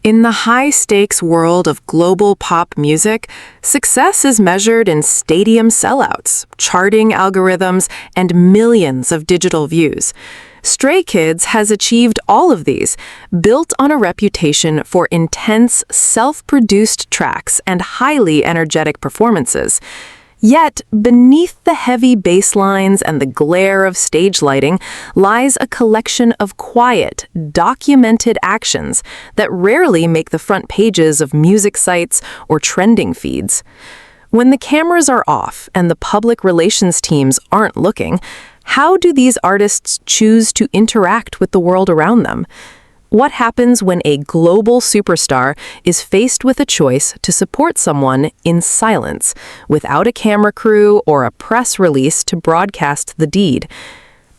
In the high-stakes world of global pop music, success is measured in stadium sellouts, charting algorithms, and millions of digital views. Stray Kids has achieved all of these, built on a reputation for intense, self-produced tracks and highly energetic performances. Yet, beneath the heavy bass lines and the glare of stage lighting lies a collection of quiet, documented actions that rarely make the front pages of music sites or trending feeds. When the cameras are off and the public relations teams aren't looking, how do these artists choose to interact with the world around them? What happens when a global superstar is faced with a choice to support someone in silence, without a camera crew or a press release to broadcast the deed?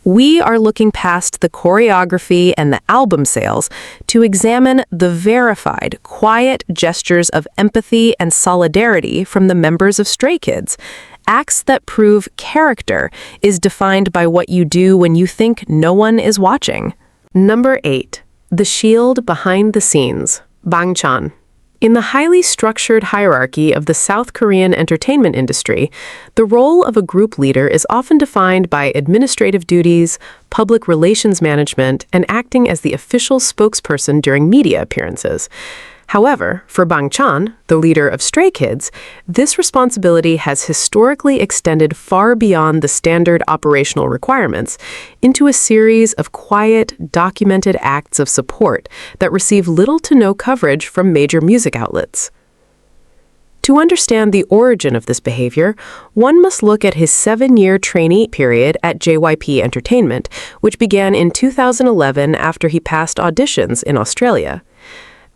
We are looking past the choreography and the album sales to examine the verified, quiet gestures of empathy and solidarity from the members of Stray Kids. Acts that prove character is defined by what you do when you think no one is watching. Number 8. The shield behind the scenes, Bangchan. In the highly structured hierarchy of the South Korean entertainment industry, the role of a group leader is often defined by administrative duties, public relations management, and acting as the official spokesperson during media appearances. However, for Bangchan, the leader of Stray Kids, this responsibility has historically extended far beyond the standard operational requirements into a series of quiet, documented acts of support that receive little to no coverage from major music outlets. To understand the origin of this behavior, one must look at his 7-year trainee period at JYP Entertainment, which began in 2011 after he passed auditions in Australia.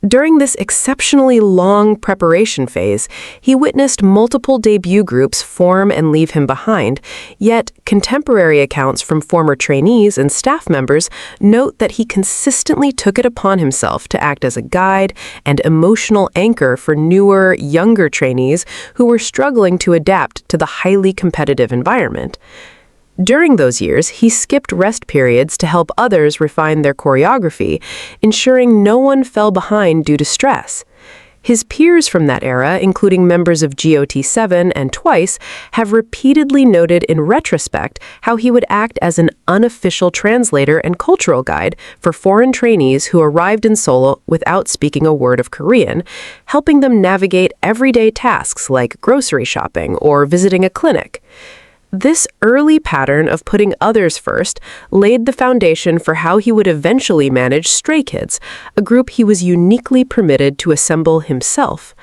During this exceptionally long preparation phase, he witnessed multiple debut groups form and leave him behind, yet contemporary accounts from former trainees and staff members note that he consistently took it upon himself to act as a guide and emotional anchor for newer, younger trainees who were struggling to adapt to the highly competitive environment. During those years, he skipped rest periods to help others refine their choreography, ensuring no one fell behind due to stress. His peers from that era, including members of GOT7 and TWICE, have repeatedly noted in retrospect how he would act as an unofficial translator and cultural guide for foreign trainees who arrived in Seoul without speaking a word of Korean, helping them navigate everyday tasks like grocery shopping or visiting a clinic. This early pattern of putting others first laid the foundation for how he would eventually manage Stray Kids, a group he was uniquely permitted to assemble himself.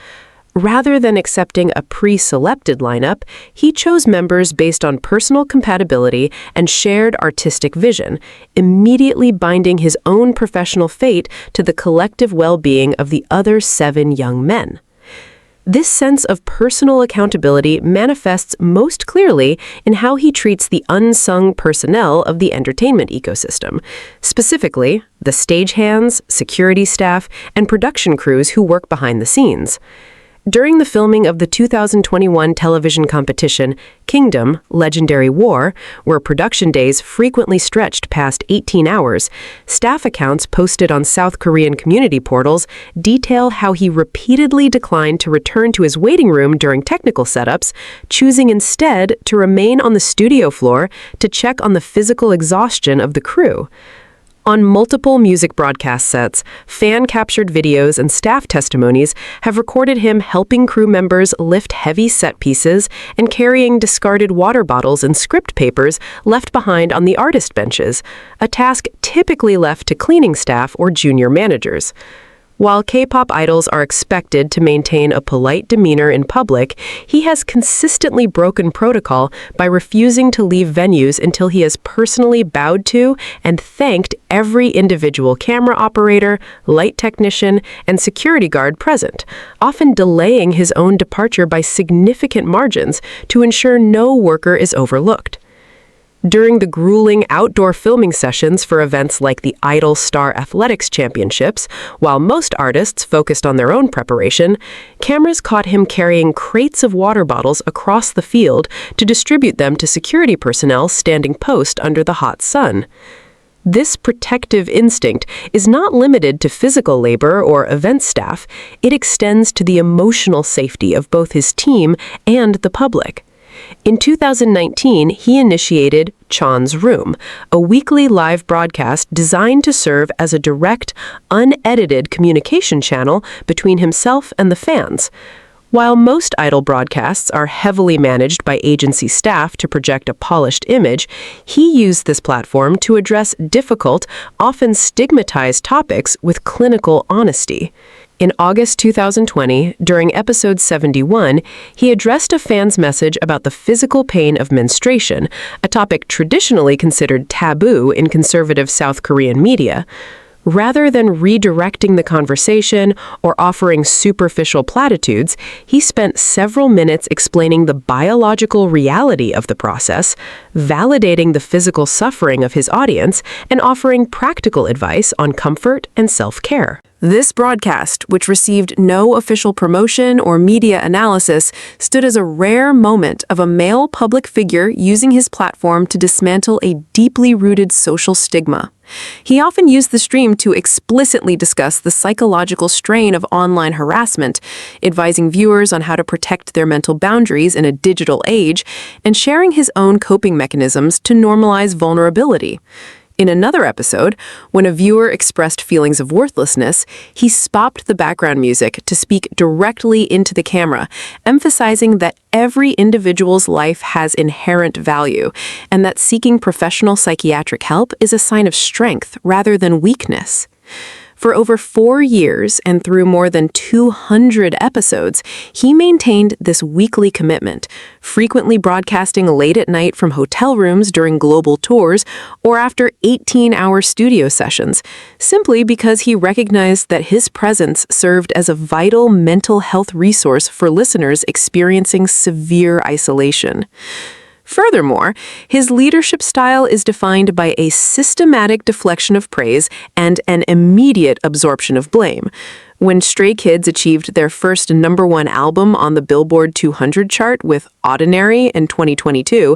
Rather than accepting a pre-selected lineup, he chose members based on personal compatibility and shared artistic vision, immediately binding his own professional fate to the collective well-being of the other 7 young men. This sense of personal accountability manifests most clearly in how he treats the unsung personnel of the entertainment ecosystem, specifically the stagehands, security staff, and production crews who work behind the scenes. During the filming of the 2021 television competition Kingdom, Legendary War, where production days frequently stretched past 18 hours, staff accounts posted on South Korean community portals detail how he repeatedly declined to return to his waiting room during technical setups, choosing instead to remain on the studio floor to check on the physical exhaustion of the crew. On multiple music broadcast sets, fan-captured videos and staff testimonies have recorded him helping crew members lift heavy set pieces and carrying discarded water bottles and script papers left behind on the artist benches, a task typically left to cleaning staff or junior managers. While K-pop idols are expected to maintain a polite demeanor in public, he has consistently broken protocol by refusing to leave venues until he has personally bowed to and thanked every individual camera operator, light technician, and security guard present, often delaying his own departure by significant margins to ensure no worker is overlooked. During the grueling outdoor filming sessions for events like the Idol Star Athletics Championships, while most artists focused on their own preparation, cameras caught him carrying crates of water bottles across the field to distribute them to security personnel standing post under the hot sun. This protective instinct is not limited to physical labor or event staff. It extends to the emotional safety of both his team and the public. In 2019, he initiated Chan's Room, a weekly live broadcast designed to serve as a direct, unedited communication channel between himself and the fans. While most idol broadcasts are heavily managed by agency staff to project a polished image, he used this platform to address difficult, often stigmatized topics with clinical honesty. In August 2020, during episode 71, he addressed a fan's message about the physical pain of menstruation, a topic traditionally considered taboo in conservative South Korean media. Rather than redirecting the conversation or offering superficial platitudes, he spent several minutes explaining the biological reality of the process, validating the physical suffering of his audience, and offering practical advice on comfort and self-care. This broadcast, which received no official promotion or media analysis, stood as a rare moment of a male public figure using his platform to dismantle a deeply rooted social stigma. He often used the stream to explicitly discuss the psychological strain of online harassment, advising viewers on how to protect their mental boundaries in a digital age, and sharing his own coping mechanisms to normalize vulnerability. In another episode, when a viewer expressed feelings of worthlessness, he stopped the background music to speak directly into the camera, emphasizing that every individual's life has inherent value and that seeking professional psychiatric help is a sign of strength rather than weakness. For over 4 years and through more than 200 episodes, he maintained this weekly commitment, frequently broadcasting late at night from hotel rooms during global tours or after 18-hour studio sessions, simply because he recognized that his presence served as a vital mental health resource for listeners experiencing severe isolation. Furthermore, his leadership style is defined by a systematic deflection of praise and an immediate absorption of blame. When Stray Kids achieved their first #1 album on the Billboard 200 chart with Ordinary in 2022,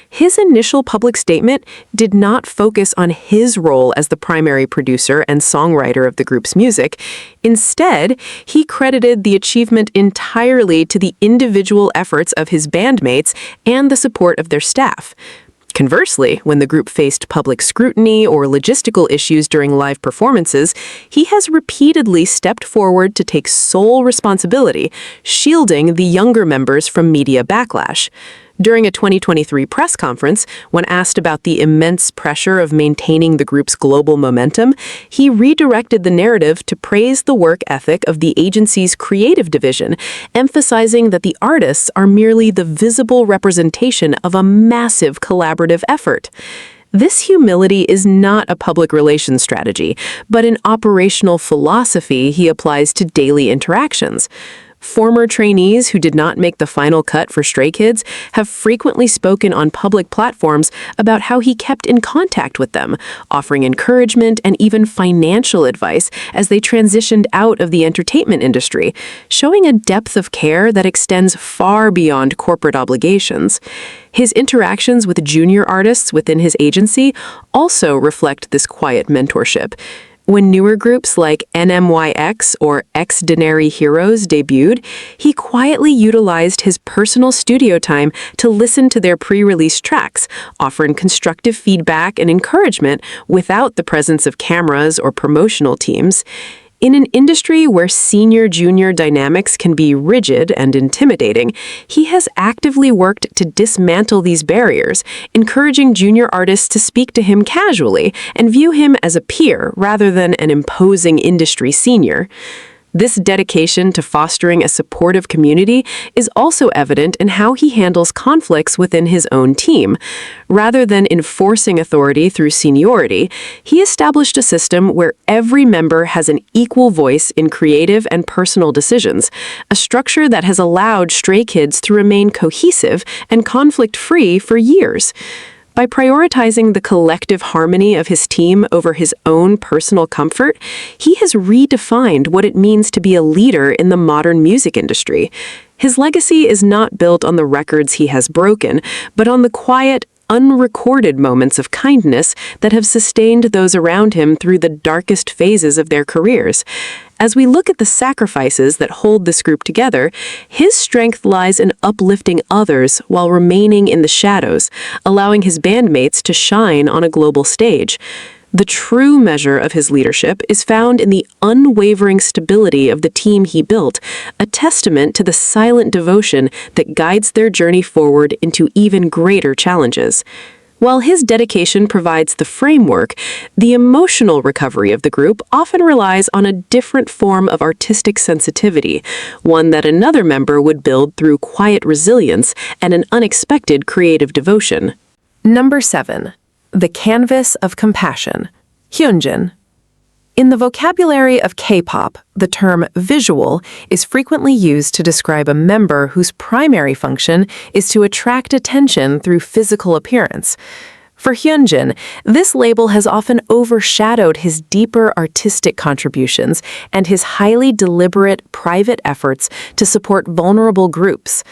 his initial public statement did not focus on his role as the primary producer and songwriter of the group's music. Instead, he credited the achievement entirely to the individual efforts of his bandmates and the support of their staff. Conversely, when the group faced public scrutiny or logistical issues during live performances, he has repeatedly stepped forward to take sole responsibility, shielding the younger members from media backlash. During a 2023 press conference, when asked about the immense pressure of maintaining the group's global momentum, he redirected the narrative to praise the work ethic of the agency's creative division, emphasizing that the artists are merely the visible representation of a massive collaborative effort. This humility is not a public relations strategy, but an operational philosophy he applies to daily interactions. Former trainees who did not make the final cut for Stray Kids have frequently spoken on public platforms about how he kept in contact with them, offering encouragement and even financial advice as they transitioned out of the entertainment industry, showing a depth of care that extends far beyond corporate obligations. His interactions with junior artists within his agency also reflect this quiet mentorship. When newer groups like NMYX or X-Denary Heroes debuted, he quietly utilized his personal studio time to listen to their pre-release tracks, offering constructive feedback and encouragement without the presence of cameras or promotional teams. In an industry where senior-junior dynamics can be rigid and intimidating, he has actively worked to dismantle these barriers, encouraging junior artists to speak to him casually and view him as a peer rather than an imposing industry senior. This dedication to fostering a supportive community is also evident in how he handles conflicts within his own team. Rather than enforcing authority through seniority, he established a system where every member has an equal voice in creative and personal decisions, a structure that has allowed Stray Kids to remain cohesive and conflict-free for years. By prioritizing the collective harmony of his team over his own personal comfort, he has redefined what it means to be a leader in the modern music industry. His legacy is not built on the records he has broken, but on the quiet, unrecorded moments of kindness that have sustained those around him through the darkest phases of their careers. As we look at the sacrifices that hold this group together, his strength lies in uplifting others while remaining in the shadows, allowing his bandmates to shine on a global stage. The true measure of his leadership is found in the unwavering stability of the team he built, a testament to the silent devotion that guides their journey forward into even greater challenges. While his dedication provides the framework, the emotional recovery of the group often relies on a different form of artistic sensitivity, one that another member would build through quiet resilience and an unexpected creative devotion. Number 7. The Canvas of Compassion. Hyunjin. In the vocabulary of K-pop, the term visual is frequently used to describe a member whose primary function is to attract attention through physical appearance. For Hyunjin, this label has often overshadowed his deeper artistic contributions and his highly deliberate private efforts to support vulnerable groups.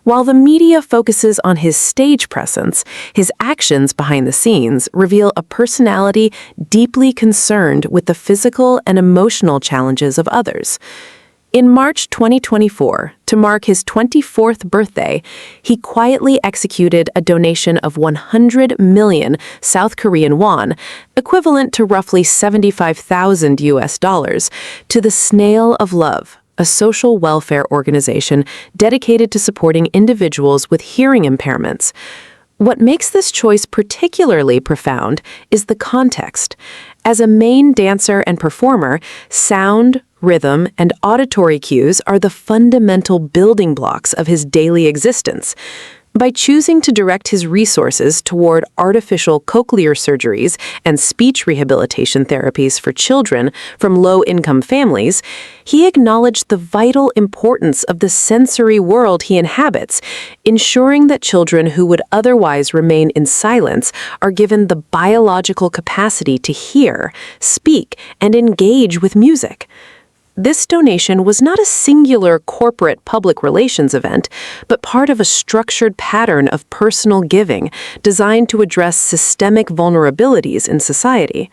While the media focuses on his stage presence, his actions behind the scenes reveal a personality deeply concerned with the physical and emotional challenges of others. In March 2024, to mark his 24th birthday, he quietly executed a donation of 100 million South Korean won, equivalent to roughly 75,000 US dollars, to the Snail of Love, a social welfare organization dedicated to supporting individuals with hearing impairments. What makes this choice particularly profound is the context. As a main dancer and performer, sound, rhythm, and auditory cues are the fundamental building blocks of his daily existence. By choosing to direct his resources toward artificial cochlear surgeries and speech rehabilitation therapies for children from low-income families, he acknowledged the vital importance of the sensory world he inhabits, ensuring that children who would otherwise remain in silence are given the biological capacity to hear, speak, and engage with music. This donation was not a singular corporate public relations event, but part of a structured pattern of personal giving designed to address systemic vulnerabilities in society.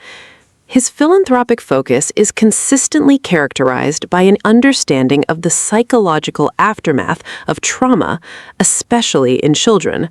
His philanthropic focus is consistently characterized by an understanding of the psychological aftermath of trauma, especially in children.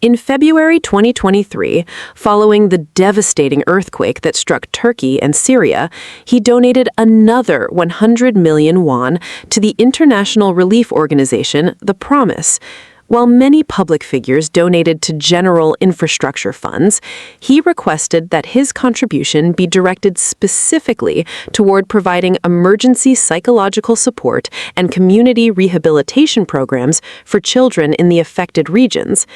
In February 2023, following the devastating earthquake that struck Turkey and Syria, he donated another 100 million won to the international relief organization, The Promise. While many public figures donated to general infrastructure funds, he requested that his contribution be directed specifically toward providing emergency psychological support and community rehabilitation programs for children in the affected regions.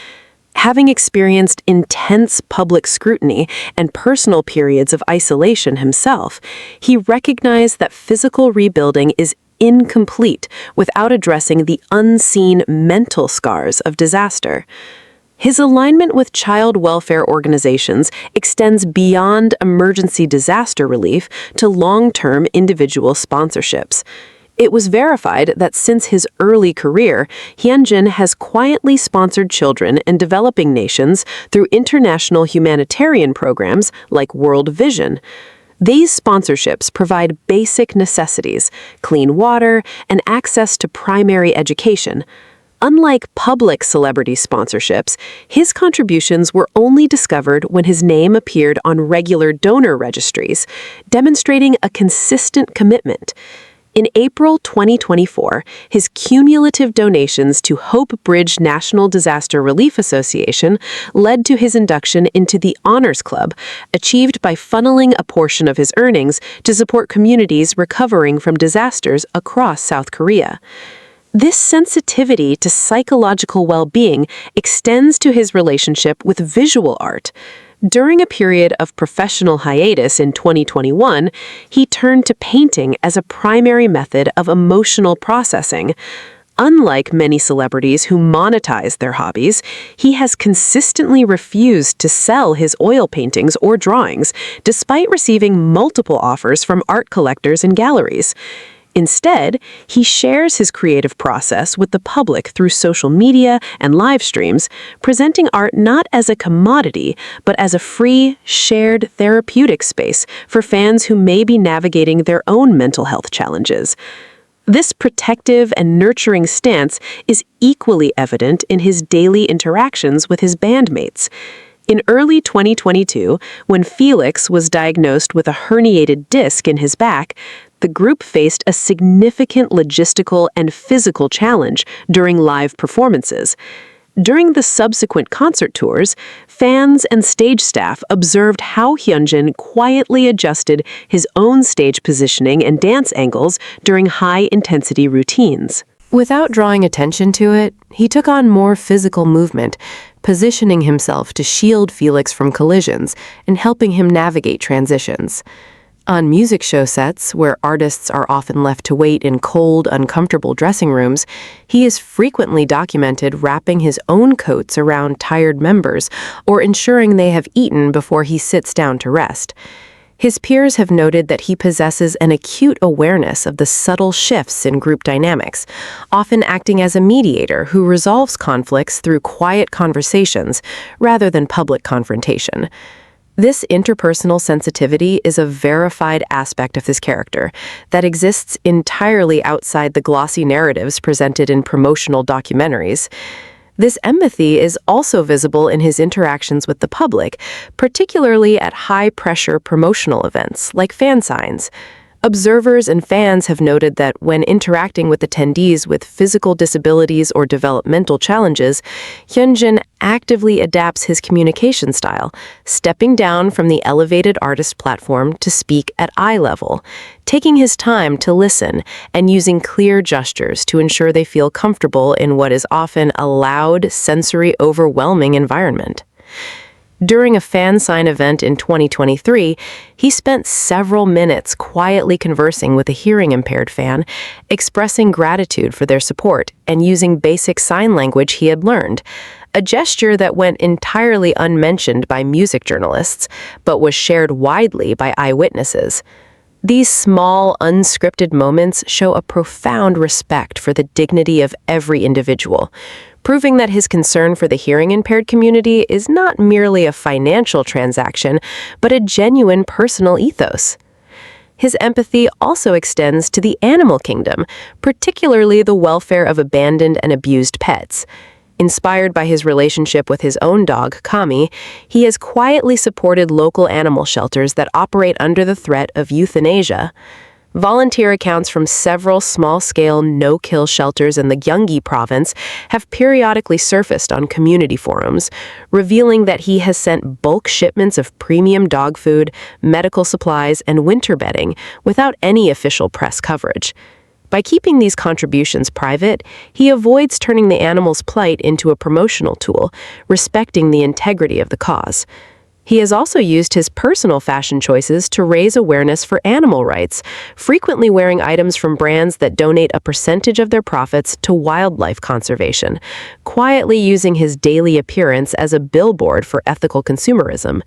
Having experienced intense public scrutiny and personal periods of isolation himself, he recognized that physical rebuilding is incomplete without addressing the unseen mental scars of disaster. His alignment with child welfare organizations extends beyond emergency disaster relief to long-term individual sponsorships. It was verified that since his early career, Hyunjin has quietly sponsored children in developing nations through international humanitarian programs like World Vision. These sponsorships provide basic necessities, clean water, and access to primary education. Unlike public celebrity sponsorships, his contributions were only discovered when his name appeared on regular donor registries, demonstrating a consistent commitment. In April 2024, his cumulative donations to Hope Bridge National Disaster Relief Association led to his induction into the Honors Club, achieved by funneling a portion of his earnings to support communities recovering from disasters across South Korea. This sensitivity to psychological well-being extends to his relationship with visual art. During a period of professional hiatus in 2021, he turned to painting as a primary method of emotional processing. Unlike many celebrities who monetize their hobbies, he has consistently refused to sell his oil paintings or drawings, despite receiving multiple offers from art collectors and galleries. Instead, he shares his creative process with the public through social media and live streams, presenting art not as a commodity, but as a free, shared therapeutic space for fans who may be navigating their own mental health challenges. This protective and nurturing stance is equally evident in his daily interactions with his bandmates. In early 2022, when Felix was diagnosed with a herniated disc in his back, the group faced a significant logistical and physical challenge during live performances. During the subsequent concert tours, fans and stage staff observed how Hyunjin quietly adjusted his own stage positioning and dance angles during high-intensity routines. Without drawing attention to it, he took on more physical movement, positioning himself to shield Felix from collisions and helping him navigate transitions. On music show sets, where artists are often left to wait in cold, uncomfortable dressing rooms, he is frequently documented wrapping his own coats around tired members or ensuring they have eaten before he sits down to rest. His peers have noted that he possesses an acute awareness of the subtle shifts in group dynamics, often acting as a mediator who resolves conflicts through quiet conversations rather than public confrontation. This interpersonal sensitivity is a verified aspect of his character that exists entirely outside the glossy narratives presented in promotional documentaries. This empathy is also visible in his interactions with the public, particularly at high-pressure promotional events like fan signs. Observers and fans have noted that when interacting with attendees with physical disabilities or developmental challenges, Hyunjin actively adapts his communication style, stepping down from the elevated artist platform to speak at eye level, taking his time to listen and using clear gestures to ensure they feel comfortable in what is often a loud, sensory-overwhelming environment. During a fan sign event in 2023, he spent several minutes quietly conversing with a hearing-impaired fan, expressing gratitude for their support and using basic sign language he had learned, a gesture that went entirely unmentioned by music journalists, but was shared widely by eyewitnesses. These small, unscripted moments show a profound respect for the dignity of every individual, proving that his concern for the hearing-impaired community is not merely a financial transaction, but a genuine personal ethos. His empathy also extends to the animal kingdom, particularly the welfare of abandoned and abused pets. Inspired by his relationship with his own dog, Kami, he has quietly supported local animal shelters that operate under the threat of euthanasia. Volunteer accounts from several small-scale no-kill shelters in the Gyeonggi province have periodically surfaced on community forums, revealing that he has sent bulk shipments of premium dog food, medical supplies, and winter bedding without any official press coverage. By keeping these contributions private, he avoids turning the animal's plight into a promotional tool, respecting the integrity of the cause. He has also used his personal fashion choices to raise awareness for animal rights, frequently wearing items from brands that donate a percentage of their profits to wildlife conservation, quietly using his daily appearance as a billboard for ethical consumerism.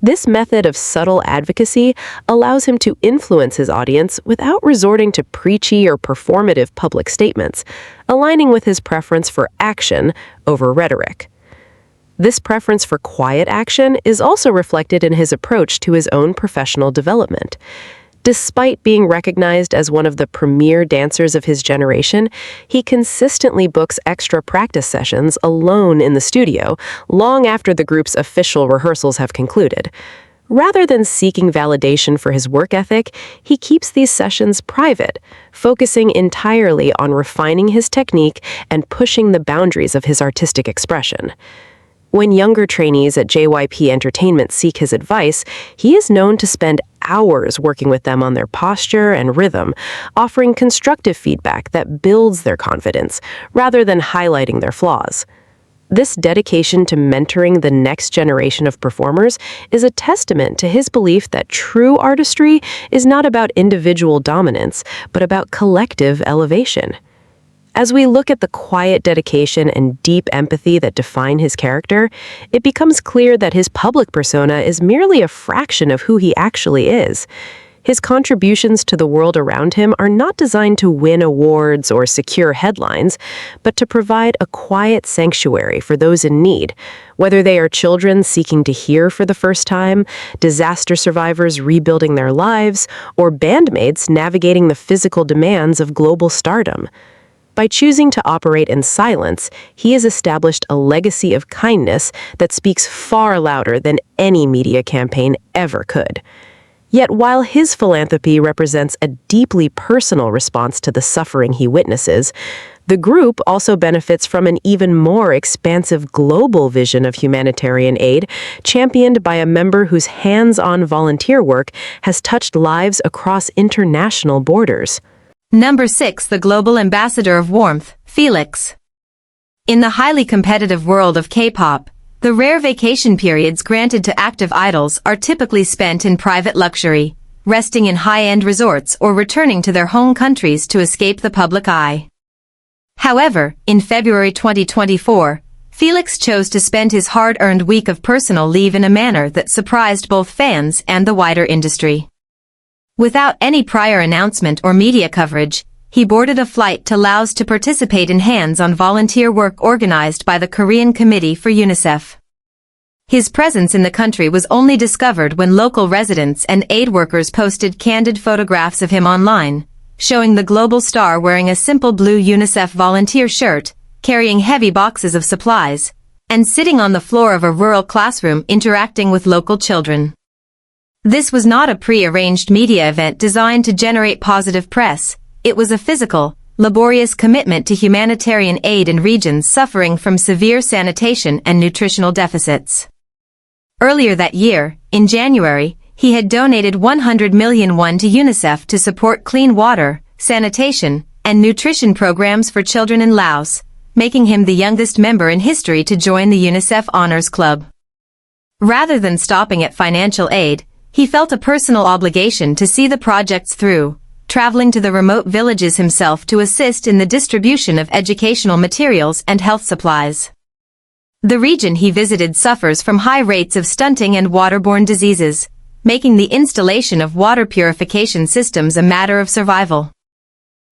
This method of subtle advocacy allows him to influence his audience without resorting to preachy or performative public statements, aligning with his preference for action over rhetoric. This preference for quiet action is also reflected in his approach to his own professional development. Despite being recognized as one of the premier dancers of his generation, he consistently books extra practice sessions alone in the studio long after the group's official rehearsals have concluded. Rather than seeking validation for his work ethic, he keeps these sessions private, focusing entirely on refining his technique and pushing the boundaries of his artistic expression. When younger trainees at JYP Entertainment seek his advice, he is known to spend hours working with them on their posture and rhythm, offering constructive feedback that builds their confidence, rather than highlighting their flaws. This dedication to mentoring the next generation of performers is a testament to his belief that true artistry is not about individual dominance, but about collective elevation. As we look at the quiet dedication and deep empathy that define his character, it becomes clear that his public persona is merely a fraction of who he actually is. His contributions to the world around him are not designed to win awards or secure headlines, but to provide a quiet sanctuary for those in need, whether they are children seeking to hear for the first time, disaster survivors rebuilding their lives, or bandmates navigating the physical demands of global stardom. By choosing to operate in silence, he has established a legacy of kindness that speaks far louder than any media campaign ever could. Yet while his philanthropy represents a deeply personal response to the suffering he witnesses, the group also benefits from an even more expansive global vision of humanitarian aid, championed by a member whose hands-on volunteer work has touched lives across international borders. Number 6. The Global Ambassador of Warmth, Felix. In the highly competitive world of K-pop, the rare vacation periods granted to active idols are typically spent in private luxury, resting in high-end resorts or returning to their home countries to escape the public eye. However, in February 2024, Felix chose to spend his hard-earned week of personal leave in a manner that surprised both fans and the wider industry. Without any prior announcement or media coverage, he boarded a flight to Laos to participate in hands-on volunteer work organized by the Korean Committee for UNICEF. His presence in the country was only discovered when local residents and aid workers posted candid photographs of him online, showing the global star wearing a simple blue UNICEF volunteer shirt, carrying heavy boxes of supplies, and sitting on the floor of a rural classroom interacting with local children. This was not a pre-arranged media event designed to generate positive press. It was a physical, laborious commitment to humanitarian aid in regions suffering from severe sanitation and nutritional deficits. Earlier that year, in January, he had donated 100 million won to UNICEF to support clean water, sanitation, and nutrition programs for children in Laos, making him the youngest member in history to join the UNICEF Honors Club. Rather than stopping at financial aid, he felt a personal obligation to see the projects through, traveling to the remote villages himself to assist in the distribution of educational materials and health supplies. The region he visited suffers from high rates of stunting and waterborne diseases, making the installation of water purification systems a matter of survival.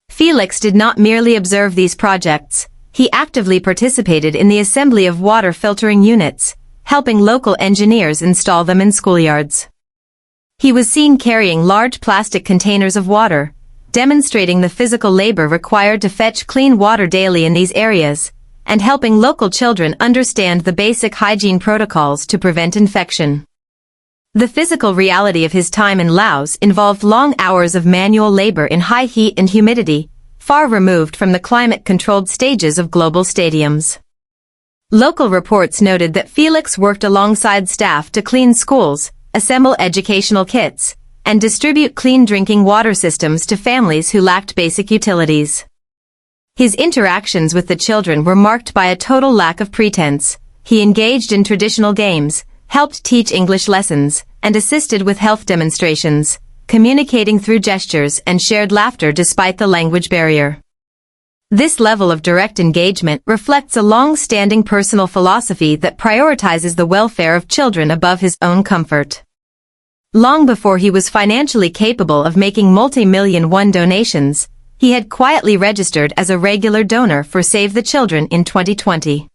Felix did not merely observe these projects, he actively participated in the assembly of water filtering units, helping local engineers install them in schoolyards. He was seen carrying large plastic containers of water, demonstrating the physical labor required to fetch clean water daily in these areas, and helping local children understand the basic hygiene protocols to prevent infection. The physical reality of his time in Laos involved long hours of manual labor in high heat and humidity, far removed from the climate-controlled stages of global stadiums. Local reports noted that Felix worked alongside staff to clean schools, assemble educational kits, and distribute clean drinking water systems to families who lacked basic utilities. His interactions with the children were marked by a total lack of pretense. He engaged in traditional games, helped teach English lessons, and assisted with health demonstrations, communicating through gestures and shared laughter despite the language barrier. This level of direct engagement reflects a long-standing personal philosophy that prioritizes the welfare of children above his own comfort. Long before he was financially capable of making multi-million won donations, he had quietly registered as a regular donor for Save the Children in 2020.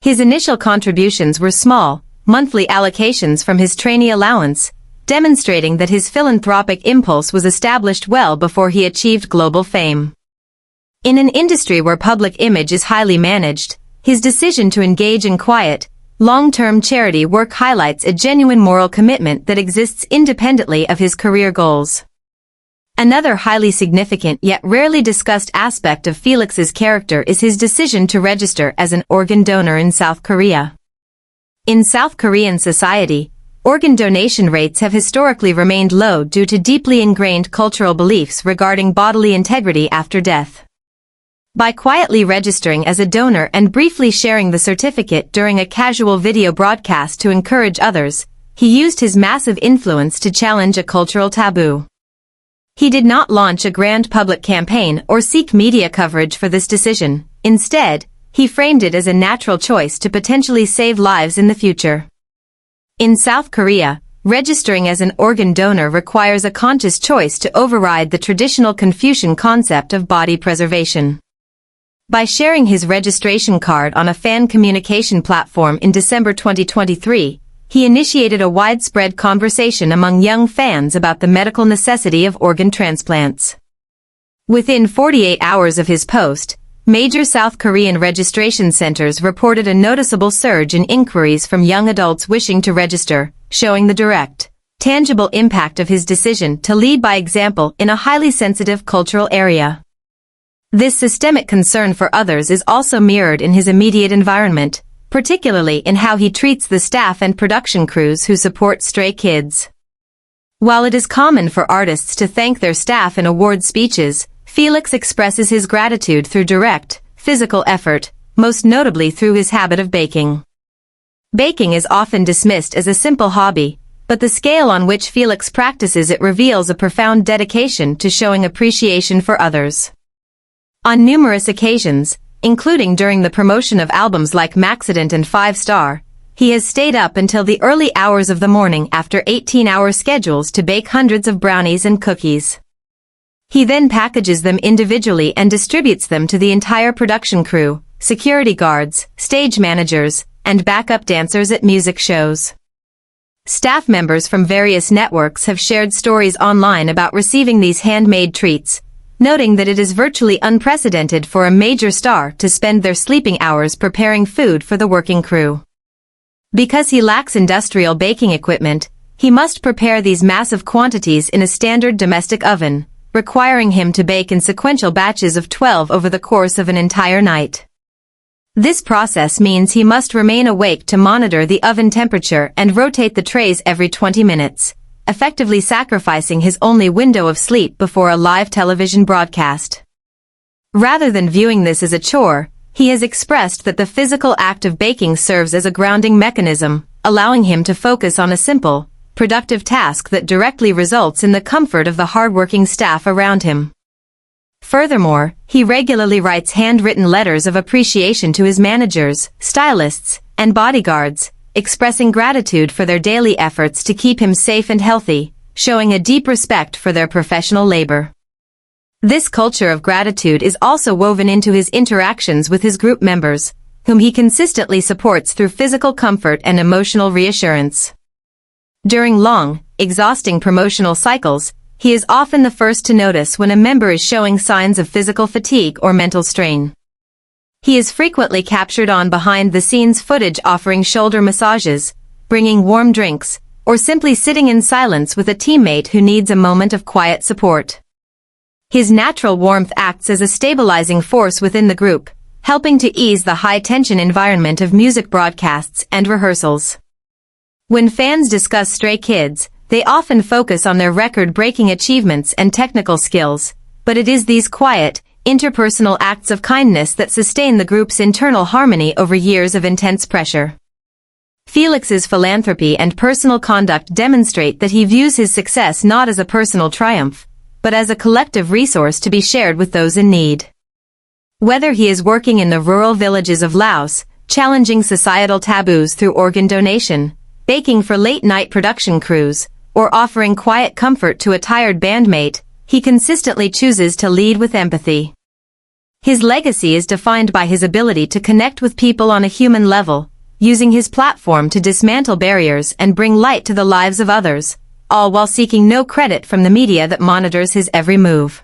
His initial contributions were small, monthly allocations from his trainee allowance, demonstrating that his philanthropic impulse was established well before he achieved global fame. In an industry where public image is highly managed, his decision to engage in quiet, long-term charity work highlights a genuine moral commitment that exists independently of his career goals. Another highly significant yet rarely discussed aspect of Felix's character is his decision to register as an organ donor in South Korea. In South Korean society, organ donation rates have historically remained low due to deeply ingrained cultural beliefs regarding bodily integrity after death. By quietly registering as a donor and briefly sharing the certificate during a casual video broadcast to encourage others, he used his massive influence to challenge a cultural taboo. He did not launch a grand public campaign or seek media coverage for this decision. Instead, he framed it as a natural choice to potentially save lives in the future. In South Korea, registering as an organ donor requires a conscious choice to override the traditional Confucian concept of body preservation. By sharing his registration card on a fan communication platform in December 2023, he initiated a widespread conversation among young fans about the medical necessity of organ transplants. Within 48 hours of his post, major South Korean registration centers reported a noticeable surge in inquiries from young adults wishing to register, showing the direct, tangible impact of his decision to lead by example in a highly sensitive cultural area. This systemic concern for others is also mirrored in his immediate environment, particularly in how he treats the staff and production crews who support Stray Kids. While it is common for artists to thank their staff in award speeches, Felix expresses his gratitude through direct, physical effort, most notably through his habit of baking. Baking is often dismissed as a simple hobby, but the scale on which Felix practices it reveals a profound dedication to showing appreciation for others. On numerous occasions, including during the promotion of albums like Maxident and 5 Star, he has stayed up until the early hours of the morning after 18-hour schedules to bake hundreds of brownies and cookies. He then packages them individually and distributes them to the entire production crew, security guards, stage managers, and backup dancers at music shows. Staff members from various networks have shared stories online about receiving these handmade treats, noting that it is virtually unprecedented for a major star to spend their sleeping hours preparing food for the working crew. Because he lacks industrial baking equipment, he must prepare these massive quantities in a standard domestic oven, requiring him to bake in sequential batches of 12 over the course of an entire night. This process means he must remain awake to monitor the oven temperature and rotate the trays every 20 minutes. Effectively sacrificing his only window of sleep before a live television broadcast. Rather than viewing this as a chore, he has expressed that the physical act of baking serves as a grounding mechanism, allowing him to focus on a simple, productive task that directly results in the comfort of the hardworking staff around him. Furthermore, he regularly writes handwritten letters of appreciation to his managers, stylists, and bodyguards, expressing gratitude for their daily efforts to keep him safe and healthy, showing a deep respect for their professional labor. This culture of gratitude is also woven into his interactions with his group members, whom he consistently supports through physical comfort and emotional reassurance. During long, exhausting promotional cycles, he is often the first to notice when a member is showing signs of physical fatigue or mental strain. He is frequently captured on behind-the-scenes footage offering shoulder massages, bringing warm drinks, or simply sitting in silence with a teammate who needs a moment of quiet support. His natural warmth acts as a stabilizing force within the group, helping to ease the high-tension environment of music broadcasts and rehearsals. When fans discuss Stray Kids, they often focus on their record-breaking achievements and technical skills, but it is these quiet, interpersonal acts of kindness that sustain the group's internal harmony over years of intense pressure. Felix's philanthropy and personal conduct demonstrate that he views his success not as a personal triumph, but as a collective resource to be shared with those in need. Whether he is working in the rural villages of Laos, challenging societal taboos through organ donation, baking for late-night production crews, or offering quiet comfort to a tired bandmate, he consistently chooses to lead with empathy. His legacy is defined by his ability to connect with people on a human level, using his platform to dismantle barriers and bring light to the lives of others, all while seeking no credit from the media that monitors his every move.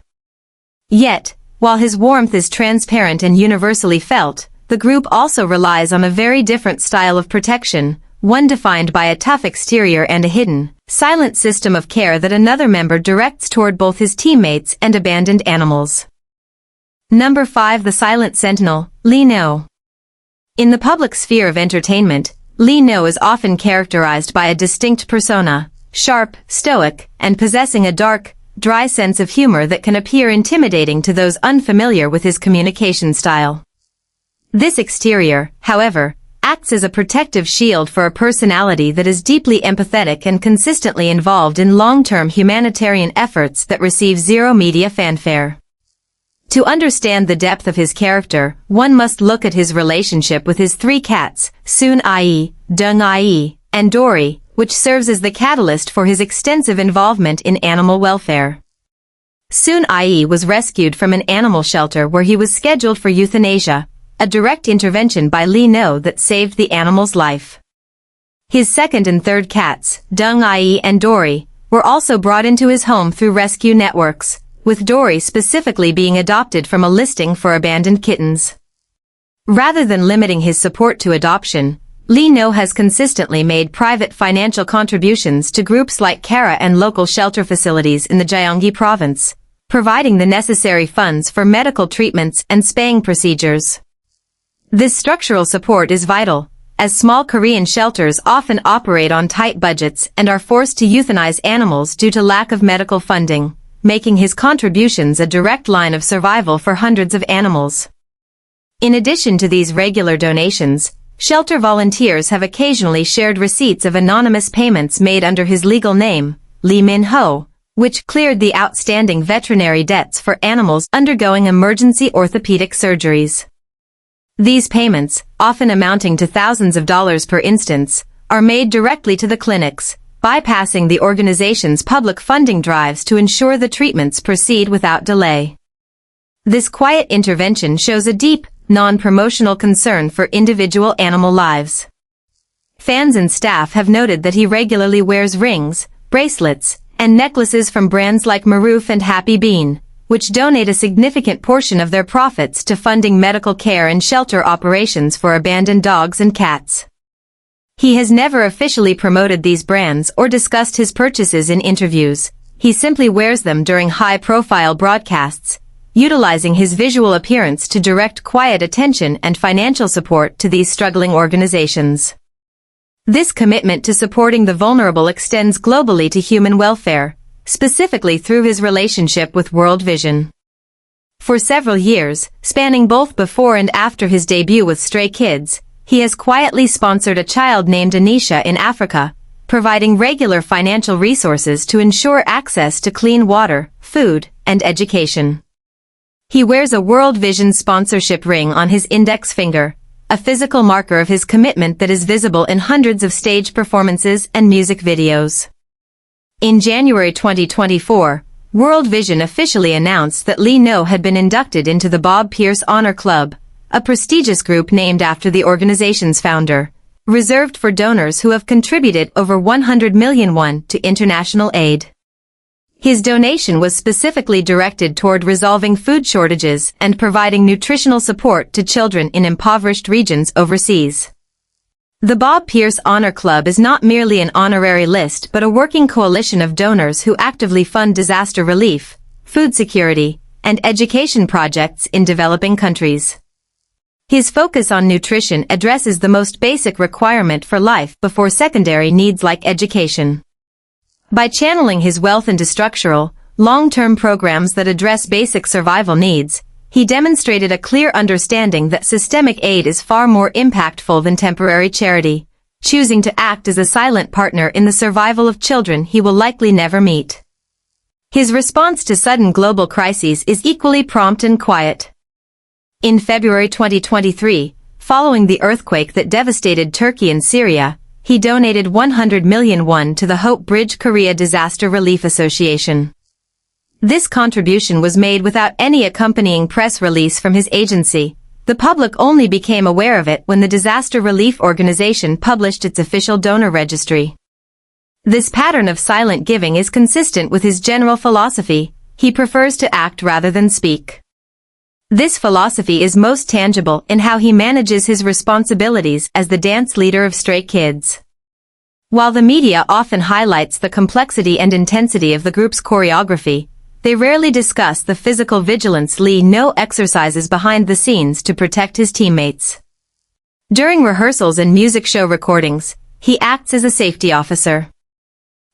Yet, while his warmth is transparent and universally felt, the group also relies on a very different style of protection, one defined by a tough exterior and a hidden, silent system of care that another member directs toward both his teammates and abandoned animals. Number 5. The Silent Sentinel, Lee No. In the public sphere of entertainment, Lee No is often characterized by a distinct persona, sharp, stoic, and possessing a dark, dry sense of humor that can appear intimidating to those unfamiliar with his communication style. This exterior, however, acts as a protective shield for a personality that is deeply empathetic and consistently involved in long-term humanitarian efforts that receive zero media fanfare. To understand the depth of his character, one must look at his relationship with his 3 cats, Soon Ai, Dung Ai, and Dory, which serves as the catalyst for his extensive involvement in animal welfare. Soon IE was rescued from an animal shelter where he was scheduled for euthanasia, a direct intervention by Lee No that saved the animal's life. His second and third cats, Dung IE and Dory, were also brought into his home through rescue networks, with Dory specifically being adopted from a listing for abandoned kittens. Rather than limiting his support to adoption, Lee No has consistently made private financial contributions to groups like CARA and local shelter facilities in the Gyeonggi province, providing the necessary funds for medical treatments and spaying procedures. This structural support is vital, as small Korean shelters often operate on tight budgets and are forced to euthanize animals due to lack of medical funding, making his contributions a direct line of survival for hundreds of animals. In addition to these regular donations, shelter volunteers have occasionally shared receipts of anonymous payments made under his legal name, Lee Min-ho, which cleared the outstanding veterinary debts for animals undergoing emergency orthopedic surgeries. These payments, often amounting to thousands of dollars per instance, are made directly to the clinics, bypassing the organization's public funding drives to ensure the treatments proceed without delay. This quiet intervention shows a deep, non-promotional concern for individual animal lives. Fans and staff have noted that he regularly wears rings, bracelets, and necklaces from brands like Maroof and Happy Bean, which donate a significant portion of their profits to funding medical care and shelter operations for abandoned dogs and cats. He has never officially promoted these brands or discussed his purchases in interviews. He simply wears them during high-profile broadcasts, utilizing his visual appearance to direct quiet attention and financial support to these struggling organizations. This commitment to supporting the vulnerable extends globally to human welfare, specifically through his relationship with World Vision. For several years, spanning both before and after his debut with Stray Kids, he has quietly sponsored a child named Anisha in Africa, providing regular financial resources to ensure access to clean water, food, and education. He wears a World Vision sponsorship ring on his index finger, a physical marker of his commitment that is visible in hundreds of stage performances and music videos. In January 2024, World Vision officially announced that Lee No had been inducted into the Bob Pierce Honor Club, a prestigious group named after the organization's founder, reserved for donors who have contributed over 100 million won to international aid. His donation was specifically directed toward resolving food shortages and providing nutritional support to children in impoverished regions overseas. The Bob Pierce Honor Club is not merely an honorary list but a working coalition of donors who actively fund disaster relief, food security, and education projects in developing countries. His focus on nutrition addresses the most basic requirement for life before secondary needs like education. By channeling his wealth into structural, long-term programs that address basic survival needs, he demonstrated a clear understanding that systemic aid is far more impactful than temporary charity, choosing to act as a silent partner in the survival of children he will likely never meet. His response to sudden global crises is equally prompt and quiet. In February 2023, following the earthquake that devastated Turkey and Syria, he donated 100 million won to the Hope Bridge Korea Disaster Relief Association. This contribution was made without any accompanying press release from his agency. The public only became aware of it when the disaster relief organization published its official donor registry. This pattern of silent giving is consistent with his general philosophy. He prefers to act rather than speak. This philosophy is most tangible in how he manages his responsibilities as the dance leader of Stray Kids. While the media often highlights the complexity and intensity of the group's choreography, they rarely discuss the physical vigilance Lee No exercises behind the scenes to protect his teammates. During rehearsals and music show recordings, he acts as a safety officer.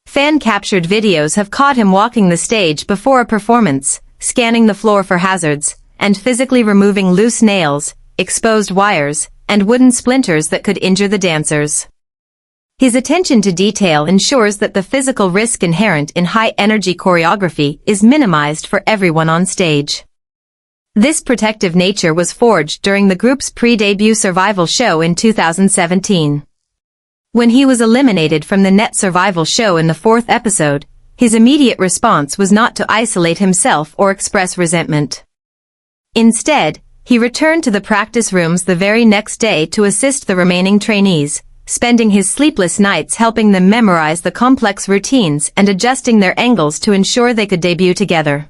Fan-captured videos have caught him walking the stage before a performance, scanning the floor for hazards, and physically removing loose nails, exposed wires, and wooden splinters that could injure the dancers. His attention to detail ensures that the physical risk inherent in high-energy choreography is minimized for everyone on stage. This protective nature was forged during the group's pre-debut survival show in 2017. When he was eliminated from the net survival show in the fourth episode, his immediate response was not to isolate himself or express resentment. Instead, he returned to the practice rooms the very next day to assist the remaining trainees, spending his sleepless nights helping them memorize the complex routines and adjusting their angles to ensure they could debut together.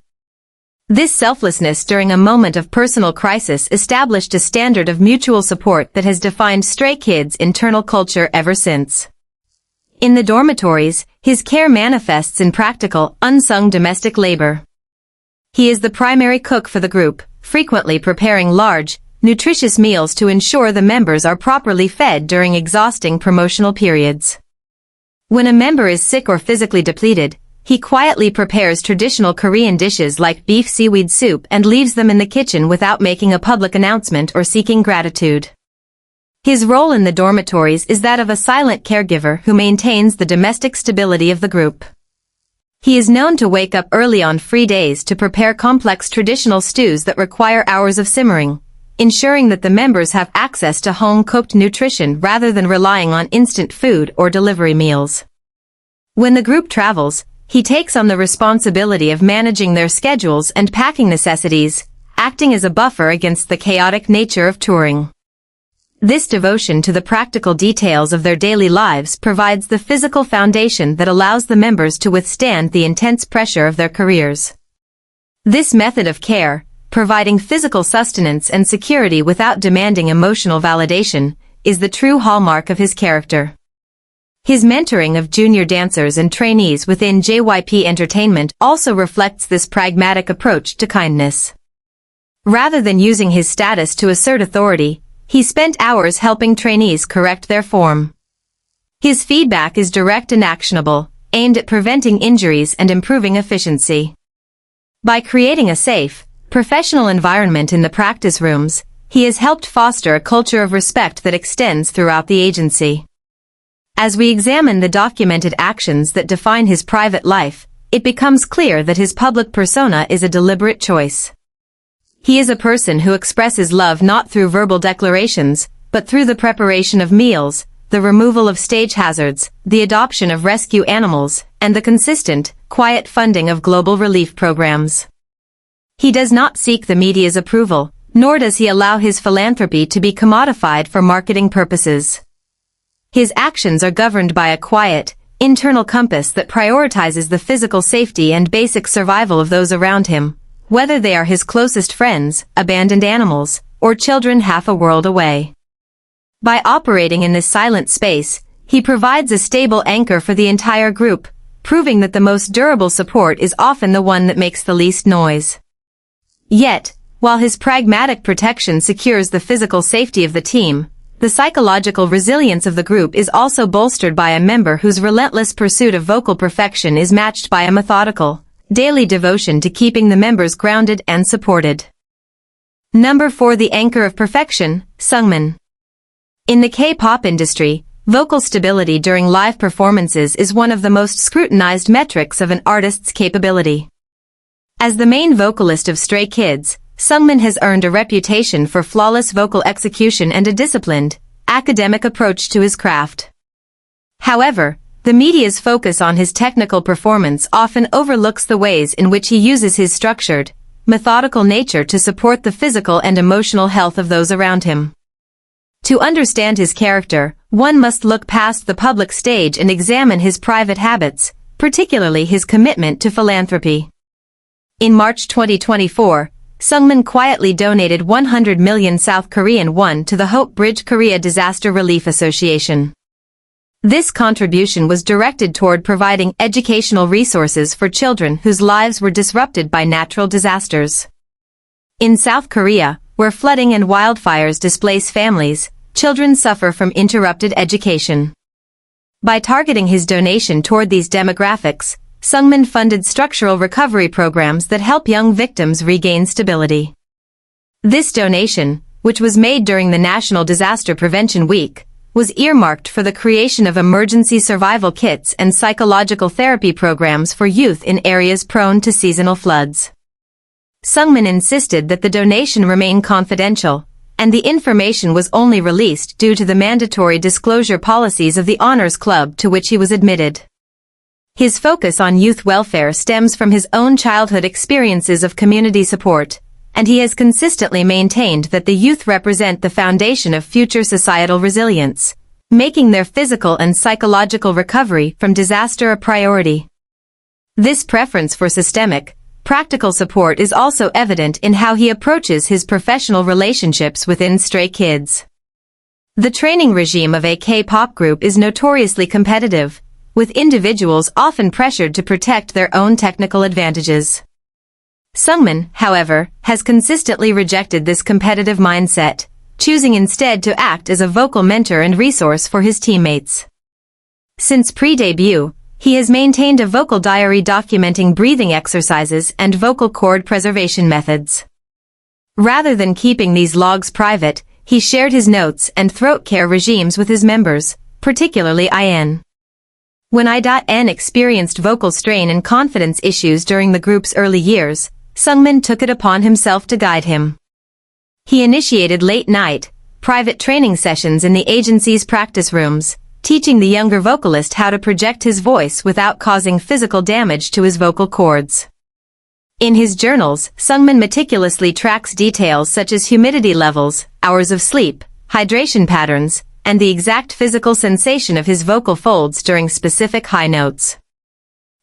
This selflessness during a moment of personal crisis established a standard of mutual support that has defined Stray Kids' internal culture ever since. In the dormitories, his care manifests in practical, unsung domestic labor. He is the primary cook for the group, frequently preparing large, nutritious meals to ensure the members are properly fed during exhausting promotional periods. When a member is sick or physically depleted, he quietly prepares traditional Korean dishes like beef seaweed soup and leaves them in the kitchen without making a public announcement or seeking gratitude. His role in the dormitories is that of a silent caregiver who maintains the domestic stability of the group. He is known to wake up early on free days to prepare complex traditional stews that require hours of simmering, ensuring that the members have access to home-cooked nutrition rather than relying on instant food or delivery meals. When the group travels, he takes on the responsibility of managing their schedules and packing necessities, acting as a buffer against the chaotic nature of touring. This devotion to the practical details of their daily lives provides the physical foundation that allows the members to withstand the intense pressure of their careers. This method of care, providing physical sustenance and security without demanding emotional validation, is the true hallmark of his character. His mentoring of junior dancers and trainees within JYP Entertainment also reflects this pragmatic approach to kindness. Rather than using his status to assert authority, he spent hours helping trainees correct their form. His feedback is direct and actionable, aimed at preventing injuries and improving efficiency. By creating a safe, professional environment in the practice rooms, he has helped foster a culture of respect that extends throughout the agency. As we examine the documented actions that define his private life, it becomes clear that his public persona is a deliberate choice. He is a person who expresses love not through verbal declarations, but through the preparation of meals, the removal of stage hazards, the adoption of rescue animals, and the consistent, quiet funding of global relief programs. He does not seek the media's approval, nor does he allow his philanthropy to be commodified for marketing purposes. His actions are governed by a quiet, internal compass that prioritizes the physical safety and basic survival of those around him, whether they are his closest friends, abandoned animals, or children half a world away. By operating in this silent space, he provides a stable anchor for the entire group, proving that the most durable support is often the one that makes the least noise. Yet, while his pragmatic protection secures the physical safety of the team, the psychological resilience of the group is also bolstered by a member whose relentless pursuit of vocal perfection is matched by a methodical, daily devotion to keeping the members grounded and supported. Number 4. The anchor of perfection, Seungmin. In the K-pop industry, vocal stability during live performances is one of the most scrutinized metrics of an artist's capability. As the main vocalist of Stray Kids, Seungmin has earned a reputation for flawless vocal execution and a disciplined, academic approach to his craft. However, the media's focus on his technical performance often overlooks the ways in which he uses his structured, methodical nature to support the physical and emotional health of those around him. To understand his character, one must look past the public stage and examine his private habits, particularly his commitment to philanthropy. In March 2024, Seungmin quietly donated 100 million South Korean won to the Hope Bridge Korea Disaster Relief Association. This contribution was directed toward providing educational resources for children whose lives were disrupted by natural disasters. In South Korea, where flooding and wildfires displace families, children suffer from interrupted education. By targeting his donation toward these demographics, Seungmin funded structural recovery programs that help young victims regain stability. This donation, which was made during the National Disaster Prevention Week, was earmarked for the creation of emergency survival kits and psychological therapy programs for youth in areas prone to seasonal floods. Seungmin insisted that the donation remain confidential, and the information was only released due to the mandatory disclosure policies of the honors club to which he was admitted. His focus on youth welfare stems from his own childhood experiences of community support, and he has consistently maintained that the youth represent the foundation of future societal resilience, making their physical and psychological recovery from disaster a priority. This preference for systemic, practical support is also evident in how he approaches his professional relationships within Stray Kids. The training regime of a K-pop group is notoriously competitive, with individuals often pressured to protect their own technical advantages. Seungmin, however, has consistently rejected this competitive mindset, choosing instead to act as a vocal mentor and resource for his teammates. Since pre-debut, he has maintained a vocal diary documenting breathing exercises and vocal cord preservation methods. Rather than keeping these logs private, he shared his notes and throat care regimes with his members, particularly IN. When I.N experienced vocal strain and confidence issues during the group's early years, Seungmin took it upon himself to guide him. He initiated late-night, private training sessions in the agency's practice rooms, teaching the younger vocalist how to project his voice without causing physical damage to his vocal cords. In his journals, Seungmin meticulously tracks details such as humidity levels, hours of sleep, hydration patterns, and the exact physical sensation of his vocal folds during specific high notes.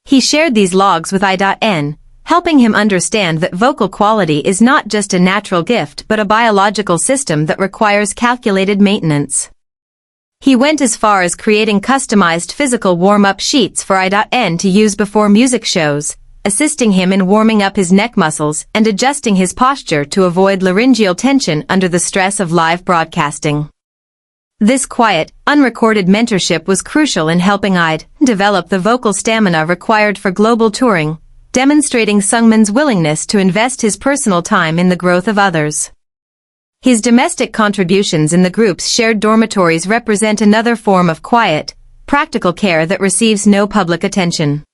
He shared these logs with I.N, helping him understand that vocal quality is not just a natural gift but a biological system that requires calculated maintenance. He went as far as creating customized physical warm-up sheets for I.N to use before music shows, assisting him in warming up his neck muscles and adjusting his posture to avoid laryngeal tension under the stress of live broadcasting. This quiet, unrecorded mentorship was crucial in helping I.D develop the vocal stamina required for global touring, demonstrating Seungmin's willingness to invest his personal time in the growth of others. His domestic contributions in the group's shared dormitories represent another form of quiet, practical care that receives no public attention.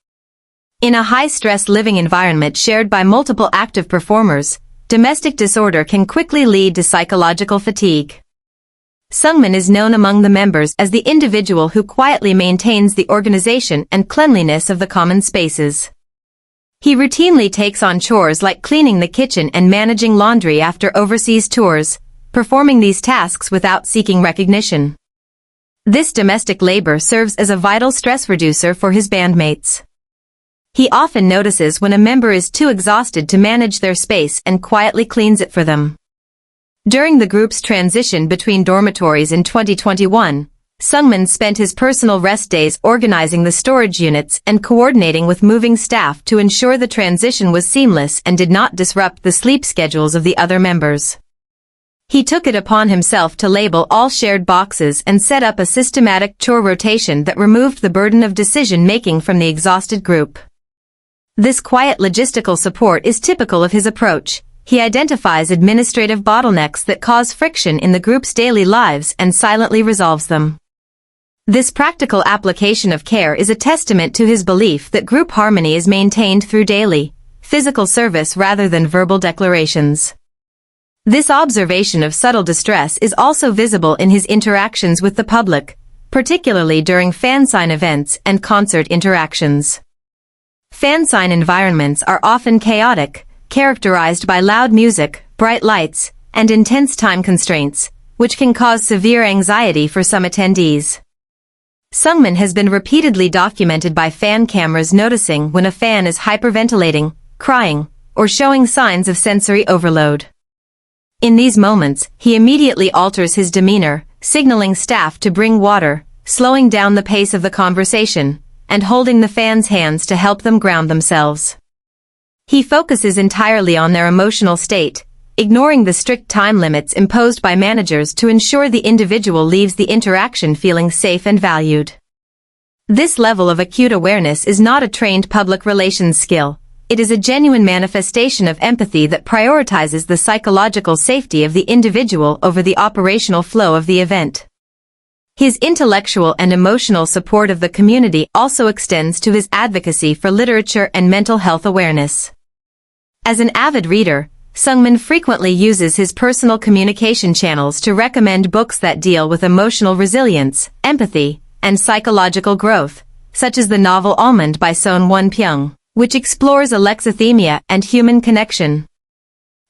In a high-stress living environment shared by multiple active performers, domestic disorder can quickly lead to psychological fatigue. Seungmin is known among the members as the individual who quietly maintains the organization and cleanliness of the common spaces. He routinely takes on chores like cleaning the kitchen and managing laundry after overseas tours, performing these tasks without seeking recognition. This domestic labor serves as a vital stress reducer for his bandmates. He often notices when a member is too exhausted to manage their space and quietly cleans it for them. During the group's transition between dormitories in 2021, Seungmin spent his personal rest days organizing the storage units and coordinating with moving staff to ensure the transition was seamless and did not disrupt the sleep schedules of the other members. He took it upon himself to label all shared boxes and set up a systematic chore rotation that removed the burden of decision-making from the exhausted group. This quiet logistical support is typical of his approach. He identifies administrative bottlenecks that cause friction in the group's daily lives and silently resolves them. This practical application of care is a testament to his belief that group harmony is maintained through daily, physical service rather than verbal declarations. This observation of subtle distress is also visible in his interactions with the public, particularly during fansign events and concert interactions. Fansign environments are often chaotic, characterized by loud music, bright lights, and intense time constraints, which can cause severe anxiety for some attendees. Seungmin has been repeatedly documented by fan cameras noticing when a fan is hyperventilating, crying, or showing signs of sensory overload. In these moments, he immediately alters his demeanor, signaling staff to bring water, slowing down the pace of the conversation, and holding the fans' hands to help them ground themselves. He focuses entirely on their emotional state, ignoring the strict time limits imposed by managers to ensure the individual leaves the interaction feeling safe and valued. This level of acute awareness is not a trained public relations skill. It is a genuine manifestation of empathy that prioritizes the psychological safety of the individual over the operational flow of the event. His intellectual and emotional support of the community also extends to his advocacy for literature and mental health awareness. As an avid reader, Seungmin frequently uses his personal communication channels to recommend books that deal with emotional resilience, empathy, and psychological growth, such as the novel Almond by Son Won-pyung, which explores alexithymia and human connection.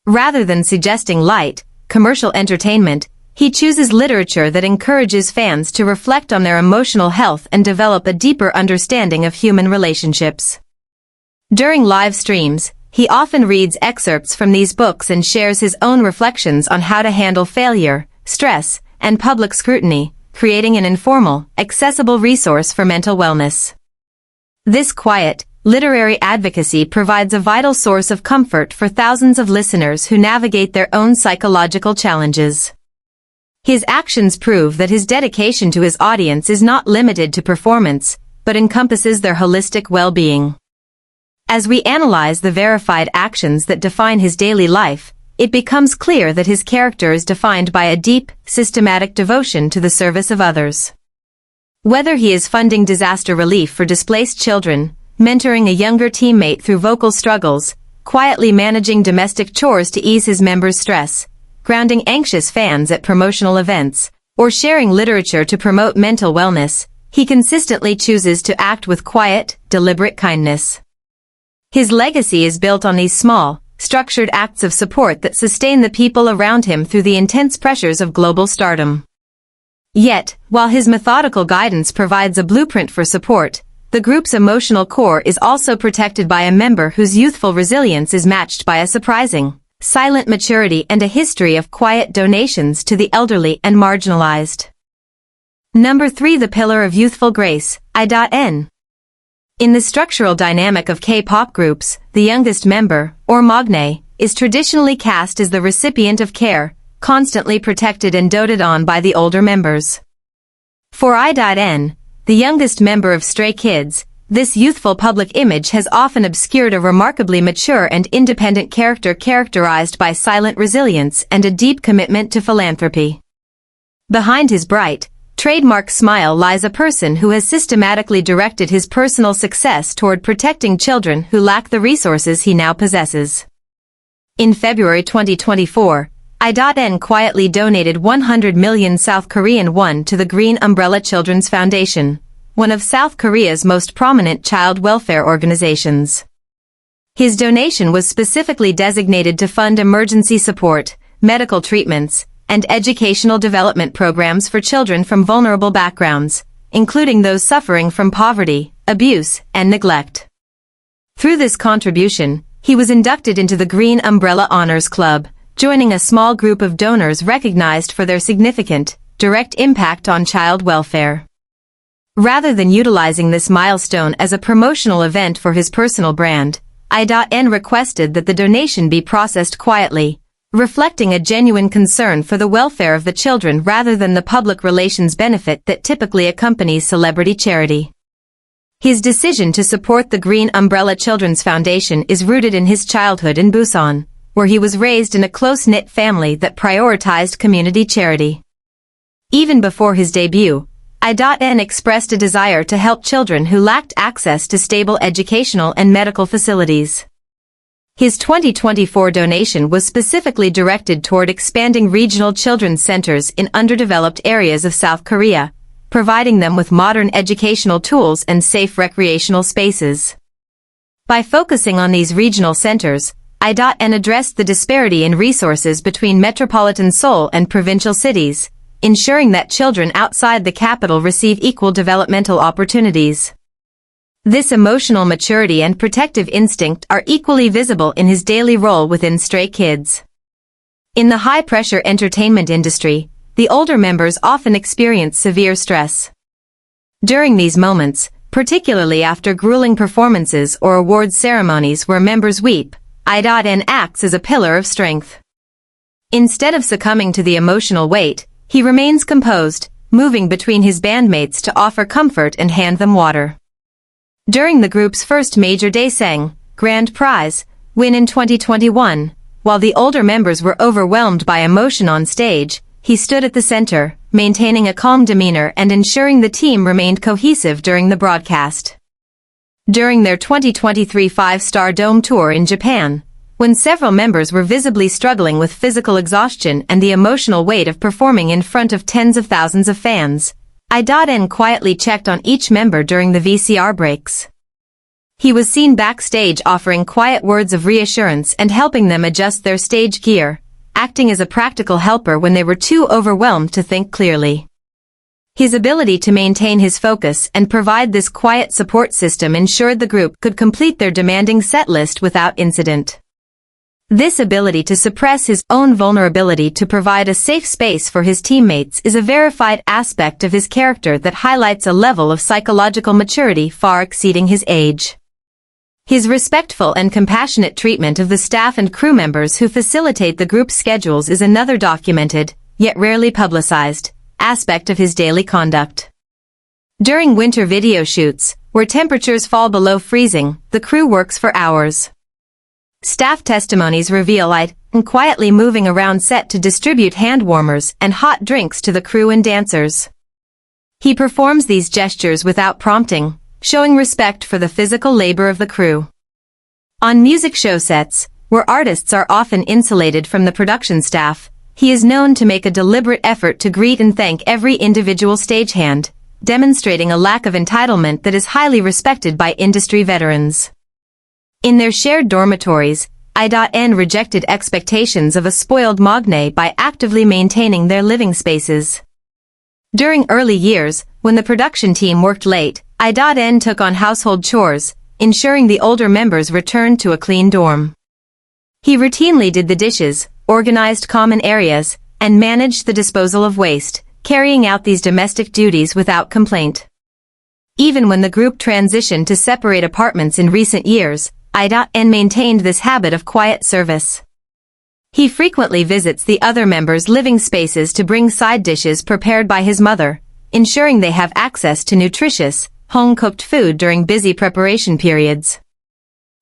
Rather than suggesting light, commercial entertainment, he chooses literature that encourages fans to reflect on their emotional health and develop a deeper understanding of human relationships. During live streams, he often reads excerpts from these books and shares his own reflections on how to handle failure, stress, and public scrutiny, creating an informal, accessible resource for mental wellness. This quiet, literary advocacy provides a vital source of comfort for thousands of listeners who navigate their own psychological challenges. His actions prove that his dedication to his audience is not limited to performance, but encompasses their holistic well-being. As we analyze the verified actions that define his daily life, it becomes clear that his character is defined by a deep, systematic devotion to the service of others. Whether he is funding disaster relief for displaced children, mentoring a younger teammate through vocal struggles, quietly managing domestic chores to ease his members' stress, grounding anxious fans at promotional events, or sharing literature to promote mental wellness, he consistently chooses to act with quiet, deliberate kindness. His legacy is built on these small, structured acts of support that sustain the people around him through the intense pressures of global stardom. Yet, while his methodical guidance provides a blueprint for support, the group's emotional core is also protected by a member whose youthful resilience is matched by a surprising, silent maturity and a history of quiet donations to the elderly and marginalized. Number 3. The pillar of youthful grace, I.N. In the structural dynamic of K-pop groups, the youngest member, or maknae, is traditionally cast as the recipient of care, constantly protected and doted on by the older members. For I.N, the youngest member of Stray Kids, this youthful public image has often obscured a remarkably mature and independent character characterized by silent resilience and a deep commitment to philanthropy. Behind his bright, trademark smile lies a person who has systematically directed his personal success toward protecting children who lack the resources he now possesses. In February 2024, I.N quietly donated 100 million South Korean won to the Green Umbrella Children's Foundation, one of South Korea's most prominent child welfare organizations. His donation was specifically designated to fund emergency support, medical treatments, and educational development programs for children from vulnerable backgrounds, including those suffering from poverty, abuse, and neglect. Through this contribution, he was inducted into the Green Umbrella Honors Club, joining a small group of donors recognized for their significant, direct impact on child welfare. Rather than utilizing this milestone as a promotional event for his personal brand, I.N requested that the donation be processed quietly, reflecting a genuine concern for the welfare of the children rather than the public relations benefit that typically accompanies celebrity charity. His decision to support the Green Umbrella Children's Foundation is rooted in his childhood in Busan, where he was raised in a close-knit family that prioritized community charity. Even before his debut, I.N expressed a desire to help children who lacked access to stable educational and medical facilities. His 2024 donation was specifically directed toward expanding regional children's centers in underdeveloped areas of South Korea, providing them with modern educational tools and safe recreational spaces. By focusing on these regional centers, I.N addressed the disparity in resources between metropolitan Seoul and provincial cities, ensuring that children outside the capital receive equal developmental opportunities. This emotional maturity and protective instinct are equally visible in his daily role within Stray Kids. In the high-pressure entertainment industry, the older members often experience severe stress. During these moments, particularly after grueling performances or awards ceremonies where members weep, I.N acts as a pillar of strength. Instead of succumbing to the emotional weight, he remains composed, moving between his bandmates to offer comfort and hand them water. During the group's first major Daesang, Grand Prize, win in 2021, while the older members were overwhelmed by emotion on stage, he stood at the center, maintaining a calm demeanor and ensuring the team remained cohesive during the broadcast. During their 2023 five-star Dome tour in Japan, When several members were visibly struggling with physical exhaustion and the emotional weight of performing in front of tens of thousands of fans, I.N quietly checked on each member during the VCR breaks. He was seen backstage offering quiet words of reassurance and helping them adjust their stage gear, acting as a practical helper when they were too overwhelmed to think clearly. His ability to maintain his focus and provide this quiet support system ensured the group could complete their demanding set list without incident. This ability to suppress his own vulnerability to provide a safe space for his teammates is a verified aspect of his character that highlights a level of psychological maturity far exceeding his age. His respectful and compassionate treatment of the staff and crew members who facilitate the group's schedules is another documented, yet rarely publicized, aspect of his daily conduct. During winter video shoots, where temperatures fall below freezing, the crew works for hours. Staff testimonies reveal I.N quietly moving around set to distribute hand warmers and hot drinks to the crew and dancers. He performs these gestures without prompting, showing respect for the physical labor of the crew. On music show sets, where artists are often insulated from the production staff, he is known to make a deliberate effort to greet and thank every individual stagehand, demonstrating a lack of entitlement that is highly respected by industry veterans. In their shared dormitories, I.N rejected expectations of a spoiled magne by actively maintaining their living spaces. During early years, when the production team worked late, I.N took on household chores, ensuring the older members returned to a clean dorm. He routinely did the dishes, organized common areas, and managed the disposal of waste, carrying out these domestic duties without complaint. Even when the group transitioned to separate apartments in recent years, I.N maintained this habit of quiet service. He frequently visits the other members' living spaces to bring side dishes prepared by his mother, ensuring they have access to nutritious, home-cooked food during busy preparation periods.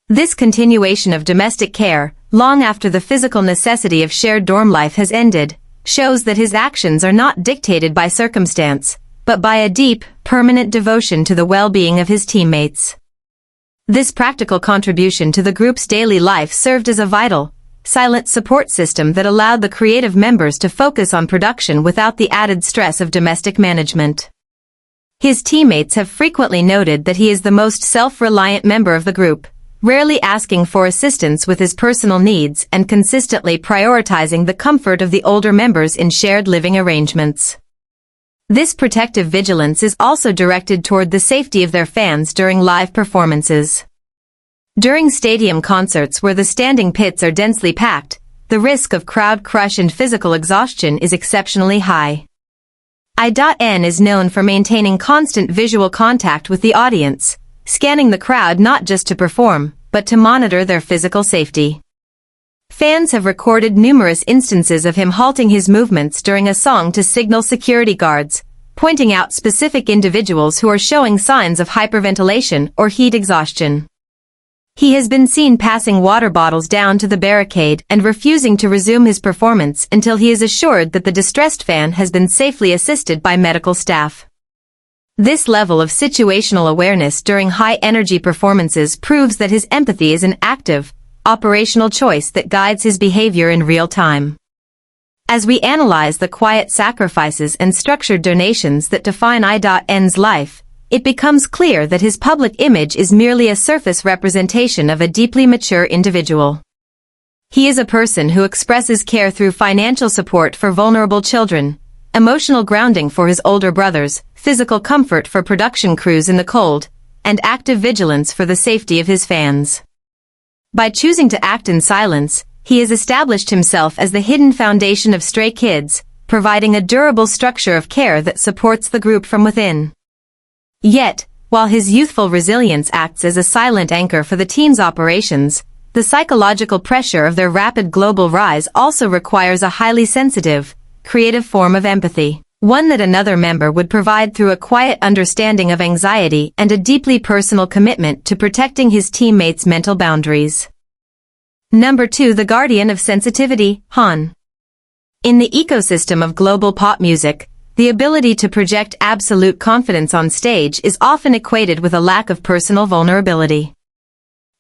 This continuation of domestic care, long after the physical necessity of shared dorm life has ended, shows that his actions are not dictated by circumstance, but by a deep, permanent devotion to the well-being of his teammates. This practical contribution to the group's daily life served as a vital, silent support system that allowed the creative members to focus on production without the added stress of domestic management. His teammates have frequently noted that he is the most self-reliant member of the group, rarely asking for assistance with his personal needs and consistently prioritizing the comfort of the older members in shared living arrangements. This protective vigilance is also directed toward the safety of their fans during live performances. During stadium concerts where the standing pits are densely packed, the risk of crowd crush and physical exhaustion is exceptionally high. I.N is known for maintaining constant visual contact with the audience, scanning the crowd not just to perform, but to monitor their physical safety. Fans have recorded numerous instances of him halting his movements during a song to signal security guards, pointing out specific individuals who are showing signs of hyperventilation or heat exhaustion. He has been seen passing water bottles down to the barricade and refusing to resume his performance until he is assured that the distressed fan has been safely assisted by medical staff. This level of situational awareness during high-energy performances proves that his empathy is an active, operational choice that guides his behavior in real time. As we analyze the quiet sacrifices and structured donations that define I.N's life, it becomes clear that his public image is merely a surface representation of a deeply mature individual. He is a person who expresses care through financial support for vulnerable children, emotional grounding for his older brothers, physical comfort for production crews in the cold, and active vigilance for the safety of his fans. By choosing to act in silence, he has established himself as the hidden foundation of Stray Kids, providing a durable structure of care that supports the group from within. Yet, while his youthful resilience acts as a silent anchor for the team's operations, the psychological pressure of their rapid global rise also requires a highly sensitive, creative form of empathy, one that another member would provide through a quiet understanding of anxiety and a deeply personal commitment to protecting his teammates' mental boundaries. Number 2. The Guardian of Sensitivity, Han. In the ecosystem of global pop music, the ability to project absolute confidence on stage is often equated with a lack of personal vulnerability.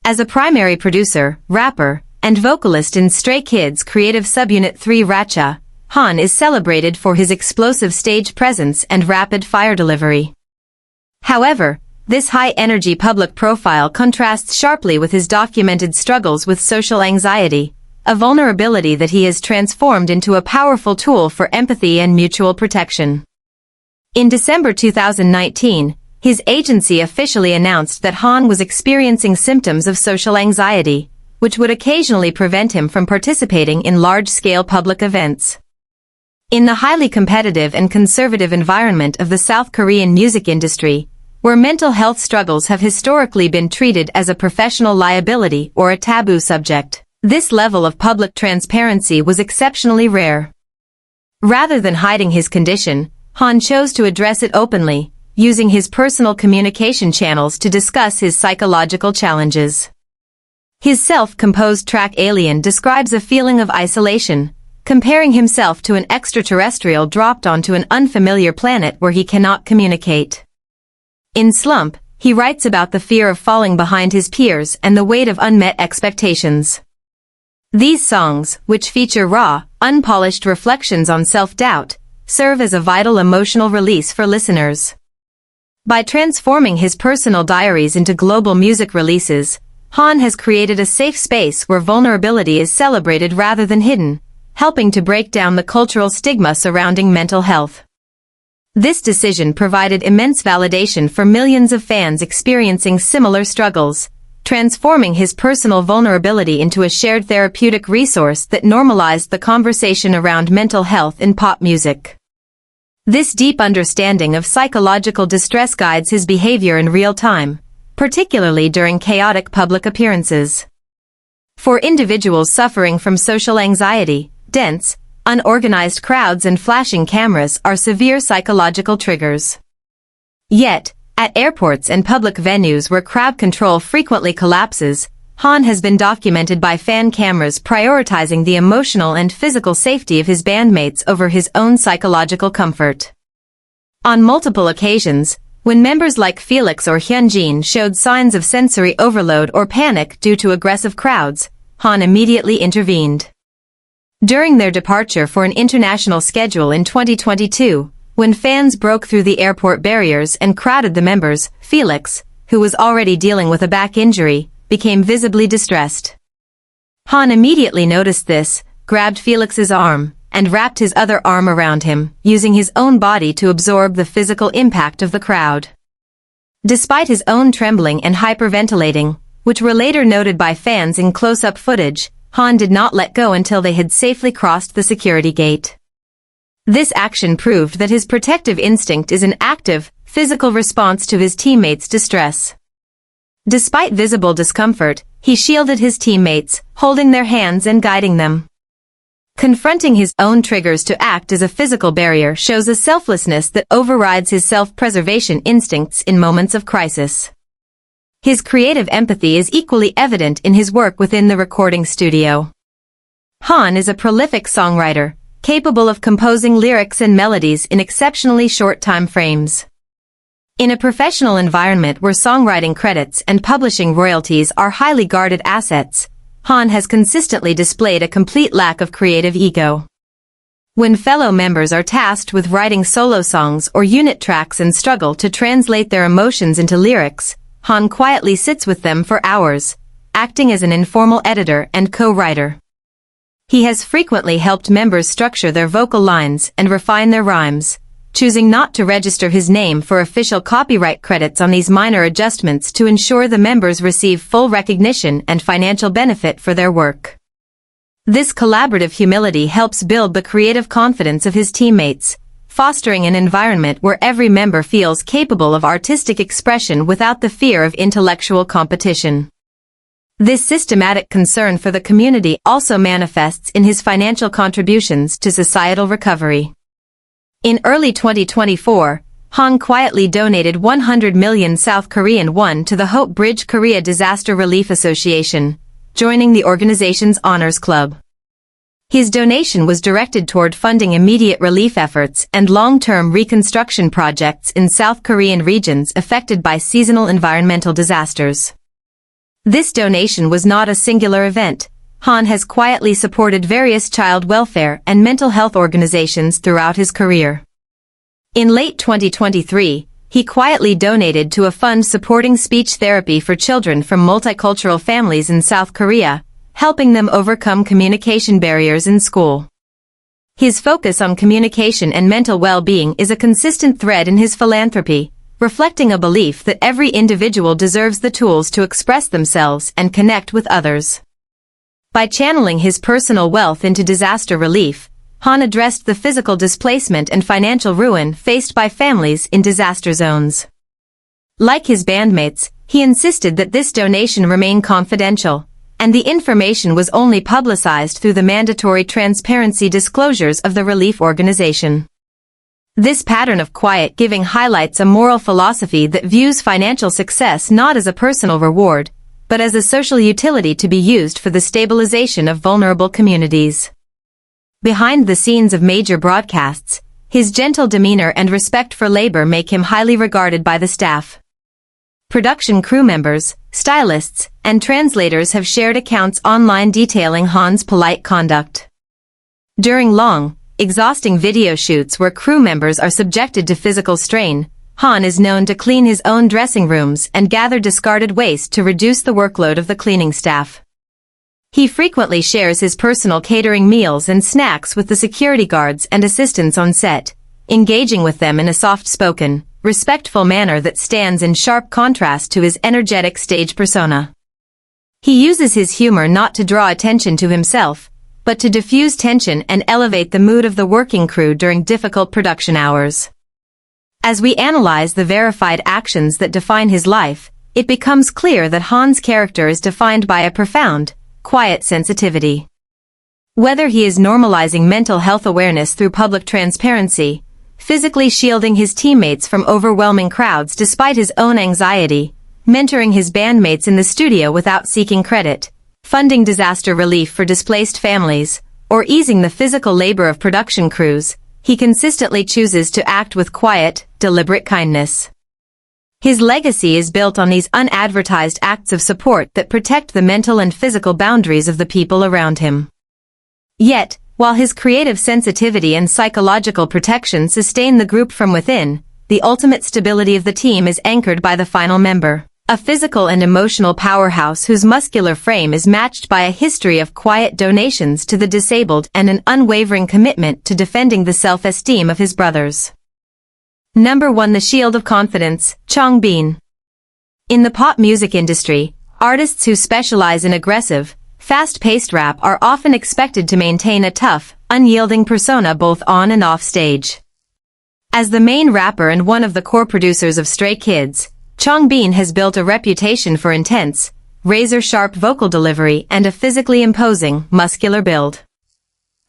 As a primary producer, rapper, and vocalist in Stray Kids' creative subunit 3 Ratcha, Han is celebrated for his explosive stage presence and rapid-fire delivery. However, this high-energy public profile contrasts sharply with his documented struggles with social anxiety, a vulnerability that he has transformed into a powerful tool for empathy and mutual protection. In December 2019, his agency officially announced that Han was experiencing symptoms of social anxiety, which would occasionally prevent him from participating in large-scale public events. In the highly competitive and conservative environment of the South Korean music industry, where mental health struggles have historically been treated as a professional liability or a taboo subject, this level of public transparency was exceptionally rare. Rather than hiding his condition, Han chose to address it openly, using his personal communication channels to discuss his psychological challenges. His self-composed track Alien describes a feeling of isolation, comparing himself to an extraterrestrial dropped onto an unfamiliar planet where he cannot communicate. In Slump, he writes about the fear of falling behind his peers and the weight of unmet expectations. These songs, which feature raw, unpolished reflections on self-doubt, serve as a vital emotional release for listeners. By transforming his personal diaries into global music releases, Han has created a safe space where vulnerability is celebrated rather than hidden, helping to break down the cultural stigma surrounding mental health. This decision provided immense validation for millions of fans experiencing similar struggles, transforming his personal vulnerability into a shared therapeutic resource that normalized the conversation around mental health in pop music. This deep understanding of psychological distress guides his behavior in real time, particularly during chaotic public appearances. For individuals suffering from social anxiety, dense, unorganized crowds and flashing cameras are severe psychological triggers. Yet, at airports and public venues where crowd control frequently collapses, Han has been documented by fan cameras prioritizing the emotional and physical safety of his bandmates over his own psychological comfort. On multiple occasions, when members like Felix or Hyunjin showed signs of sensory overload or panic due to aggressive crowds, Han immediately intervened. During their departure for an international schedule in 2022, when fans broke through the airport barriers and crowded the members, Felix, who was already dealing with a back injury, became visibly distressed. Han immediately noticed this, grabbed Felix's arm, and wrapped his other arm around him, using his own body to absorb the physical impact of the crowd. Despite his own trembling and hyperventilating, which were later noted by fans in close-up footage, Han did not let go until they had safely crossed the security gate. This action proved that his protective instinct is an active, physical response to his teammates' distress. Despite visible discomfort, he shielded his teammates, holding their hands and guiding them. Confronting his own triggers to act as a physical barrier shows a selflessness that overrides his self-preservation instincts in moments of crisis. His creative empathy is equally evident in his work within the recording studio. Han is a prolific songwriter, capable of composing lyrics and melodies in exceptionally short time frames. In a professional environment where songwriting credits and publishing royalties are highly guarded assets, Han has consistently displayed a complete lack of creative ego. When fellow members are tasked with writing solo songs or unit tracks and struggle to translate their emotions into lyrics, Han quietly sits with them for hours, acting as an informal editor and co-writer. He has frequently helped members structure their vocal lines and refine their rhymes, choosing not to register his name for official copyright credits on these minor adjustments to ensure the members receive full recognition and financial benefit for their work. This collaborative humility helps build the creative confidence of his teammates, fostering an environment where every member feels capable of artistic expression without the fear of intellectual competition. This systematic concern for the community also manifests in his financial contributions to societal recovery. In early 2024, Han quietly donated 100 million South Korean won to the Hope Bridge Korea Disaster Relief Association, joining the organization's Honors Club. His donation was directed toward funding immediate relief efforts and long-term reconstruction projects in South Korean regions affected by seasonal environmental disasters. This donation was not a singular event, Han has quietly supported various child welfare and mental health organizations throughout his career. In late 2023, he quietly donated to a fund supporting speech therapy for children from multicultural families in South Korea, helping them overcome communication barriers in school. His focus on communication and mental well-being is a consistent thread in his philanthropy, reflecting a belief that every individual deserves the tools to express themselves and connect with others. By channeling his personal wealth into disaster relief, Han addressed the physical displacement and financial ruin faced by families in disaster zones. Like his bandmates, he insisted that this donation remain confidential, and the information was only publicized through the mandatory transparency disclosures of the relief organization. This pattern of quiet giving highlights a moral philosophy that views financial success not as a personal reward, but as a social utility to be used for the stabilization of vulnerable communities. Behind the scenes of major broadcasts, his gentle demeanor and respect for labor make him highly regarded by the staff. Production crew members, stylists, and translators have shared accounts online detailing Han's polite conduct. During long, exhausting video shoots where crew members are subjected to physical strain, Han is known to clean his own dressing rooms and gather discarded waste to reduce the workload of the cleaning staff. He frequently shares his personal catering meals and snacks with the security guards and assistants on set, engaging with them in a soft-spoken, respectful manner that stands in sharp contrast to his energetic stage persona. He uses his humor not to draw attention to himself, but to diffuse tension and elevate the mood of the working crew during difficult production hours. As we analyze the verified actions that define his life, it becomes clear that Han's character is defined by a profound, quiet sensitivity. Whether he is normalizing mental health awareness through public transparency, physically shielding his teammates from overwhelming crowds despite his own anxiety, mentoring his bandmates in the studio without seeking credit, funding disaster relief for displaced families, or easing the physical labor of production crews, he consistently chooses to act with quiet, deliberate kindness. His legacy is built on these unadvertised acts of support that protect the mental and physical boundaries of the people around him. Yet, while his creative sensitivity and psychological protection sustain the group from within, the ultimate stability of the team is anchored by the final member, a physical and emotional powerhouse whose muscular frame is matched by a history of quiet donations to the disabled and an unwavering commitment to defending the self-esteem of his brothers. Number 1. The Shield of Confidence, Changbin. In the pop music industry, artists who specialize in aggressive, fast-paced rap are often expected to maintain a tough, unyielding persona both on and off stage. As the main rapper and one of the core producers of Stray Kids, Changbin has built a reputation for intense, razor-sharp vocal delivery and a physically imposing, muscular build.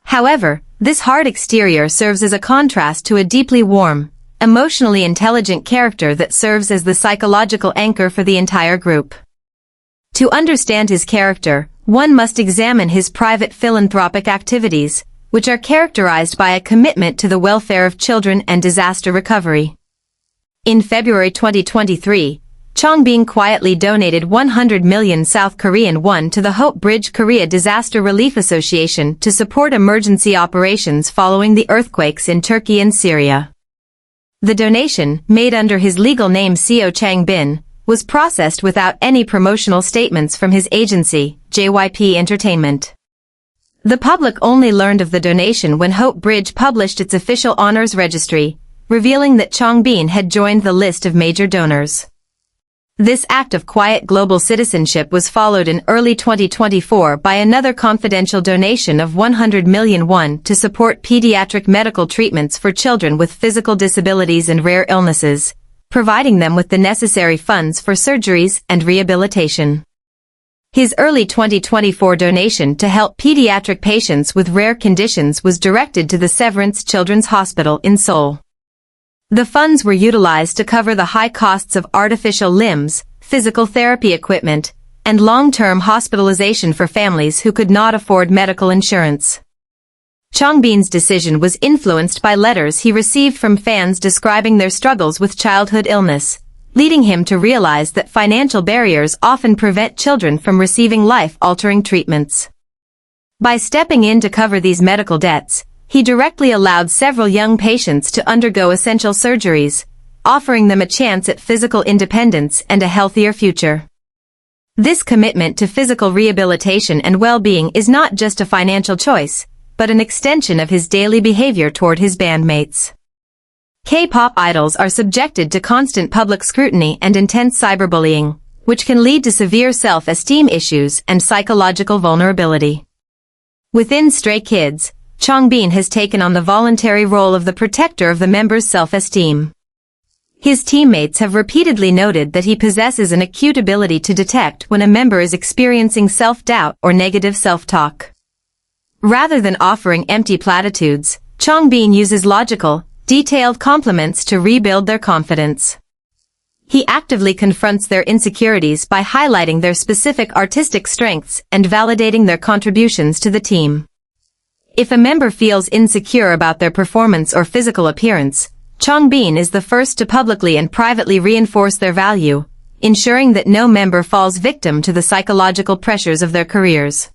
However, this hard exterior serves as a contrast to a deeply warm, emotionally intelligent character that serves as the psychological anchor for the entire group. To understand his character, one must examine his private philanthropic activities, which are characterized by a commitment to the welfare of children and disaster recovery. In February 2023, Changbin quietly donated 100 million South Korean won to the Hope Bridge Korea Disaster Relief Association to support emergency operations following the earthquakes in Turkey and Syria. The donation, made under his legal name Changbin, was processed without any promotional statements from his agency, JYP Entertainment. The public only learned of the donation when Hope Bridge published its official honors registry, revealing that Changbin had joined the list of major donors. This act of quiet global citizenship was followed in early 2024 by another confidential donation of 100 million won to support pediatric medical treatments for children with physical disabilities and rare illnesses, providing them with the necessary funds for surgeries and rehabilitation. His early 2024 donation to help pediatric patients with rare conditions was directed to the Severance Children's Hospital in Seoul. The funds were utilized to cover the high costs of artificial limbs, physical therapy equipment, and long-term hospitalization for families who could not afford medical insurance. Changbin's decision was influenced by letters he received from fans describing their struggles with childhood illness, leading him to realize that financial barriers often prevent children from receiving life-altering treatments. By stepping in to cover these medical debts, he directly allowed several young patients to undergo essential surgeries, offering them a chance at physical independence and a healthier future. This commitment to physical rehabilitation and well-being is not just a financial choice, but an extension of his daily behavior toward his bandmates. K-pop idols are subjected to constant public scrutiny and intense cyberbullying, which can lead to severe self-esteem issues and psychological vulnerability. Within Stray Kids, Changbin has taken on the voluntary role of the protector of the members' self-esteem. His teammates have repeatedly noted that he possesses an acute ability to detect when a member is experiencing self-doubt or negative self-talk. Rather than offering empty platitudes, Changbin uses logical, detailed compliments to rebuild their confidence. He actively confronts their insecurities by highlighting their specific artistic strengths and validating their contributions to the team. If a member feels insecure about their performance or physical appearance, Changbin is the first to publicly and privately reinforce their value, ensuring that no member falls victim to the psychological pressures of their careers.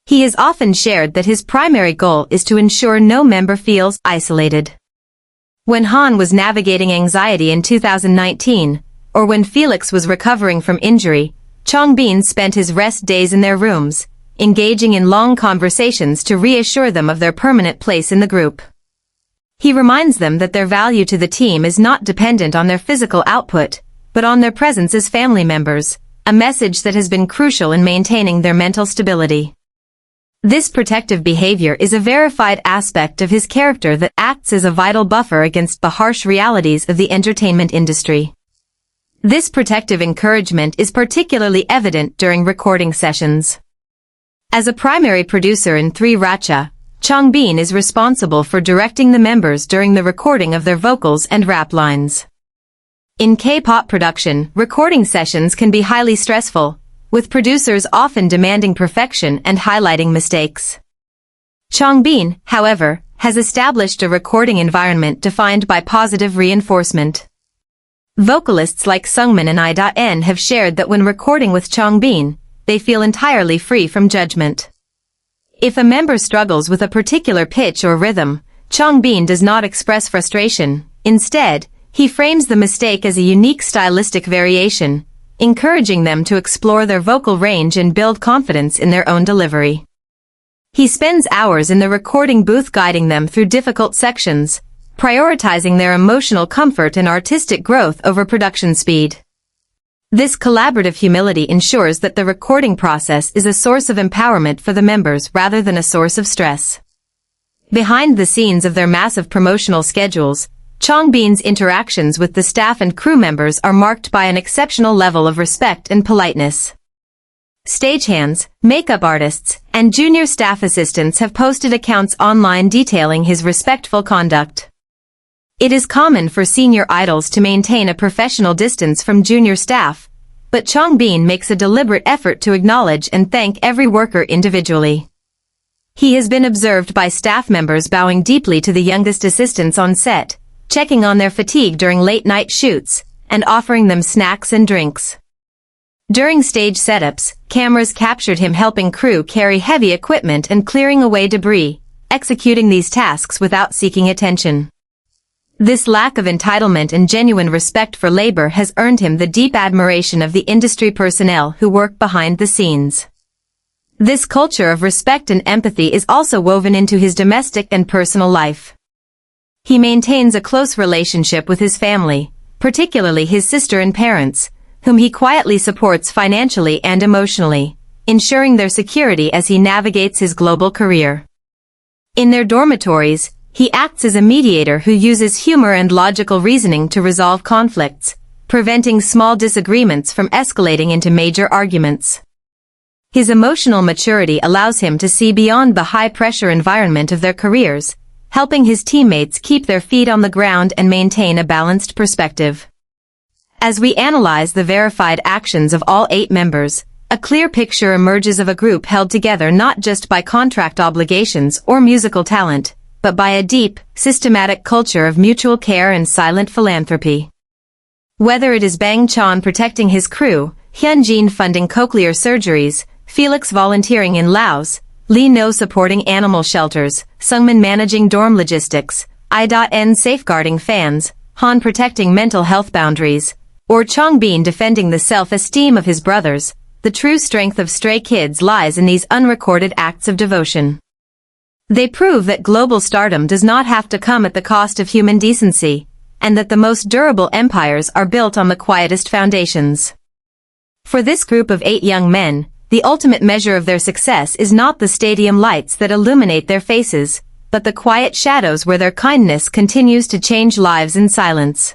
He has often shared that his primary goal is to ensure no member feels isolated. When Han was navigating anxiety in 2019, or when Felix was recovering from injury, Changbin spent his rest days in their rooms, engaging in long conversations to reassure them of their permanent place in the group. He reminds them that their value to the team is not dependent on their physical output, but on their presence as family members, a message that has been crucial in maintaining their mental stability. This protective behavior is a verified aspect of his character that acts as a vital buffer against the harsh realities of the entertainment industry. This protective encouragement is particularly evident during recording sessions. As a primary producer in 3RACHA, Changbin is responsible for directing the members during the recording of their vocals and rap lines. In K-pop production, recording sessions can be highly stressful, with producers often demanding perfection and highlighting mistakes. Changbin, however, has established a recording environment defined by positive reinforcement. Vocalists like Seungmin and I.N have shared that when recording with Changbin, they feel entirely free from judgment. If a member struggles with a particular pitch or rhythm, Changbin does not express frustration. Instead, he frames the mistake as a unique stylistic variation, encouraging them to explore their vocal range and build confidence in their own delivery. He spends hours in the recording booth guiding them through difficult sections, prioritizing their emotional comfort and artistic growth over production speed. This collaborative humility ensures that the recording process is a source of empowerment for the members rather than a source of stress. Behind the scenes of their massive promotional schedules, Changbin's interactions with the staff and crew members are marked by an exceptional level of respect and politeness. Stagehands, makeup artists, and junior staff assistants have posted accounts online detailing his respectful conduct. It is common for senior idols to maintain a professional distance from junior staff, but Changbin makes a deliberate effort to acknowledge and thank every worker individually. He has been observed by staff members bowing deeply to the youngest assistants on set, checking on their fatigue during late-night shoots, and offering them snacks and drinks. During stage setups, cameras captured him helping crew carry heavy equipment and clearing away debris, executing these tasks without seeking attention. This lack of entitlement and genuine respect for labor has earned him the deep admiration of the industry personnel who work behind the scenes. This culture of respect and empathy is also woven into his domestic and personal life. He maintains a close relationship with his family, particularly his sister and parents, whom he quietly supports financially and emotionally, ensuring their security as he navigates his global career. In their dormitories, he acts as a mediator who uses humor and logical reasoning to resolve conflicts, preventing small disagreements from escalating into major arguments. His emotional maturity allows him to see beyond the high-pressure environment of their careers, helping his teammates keep their feet on the ground and maintain a balanced perspective. As we analyze the verified actions of all 8 members, a clear picture emerges of a group held together not just by contract obligations or musical talent, but by a deep, systematic culture of mutual care and silent philanthropy. Whether it is Bang Chan protecting his crew, Hyunjin funding cochlear surgeries, Felix volunteering in Laos, Lee No supporting animal shelters, Seungmin managing dorm logistics, I.N safeguarding fans, Han protecting mental health boundaries, or Changbin defending the self-esteem of his brothers. The true strength of Stray Kids lies in these unrecorded acts of devotion. They prove that global stardom does not have to come at the cost of human decency, and that the most durable empires are built on the quietest foundations. For this group of 8 young men, the ultimate measure of their success is not the stadium lights that illuminate their faces, but the quiet shadows where their kindness continues to change lives in silence.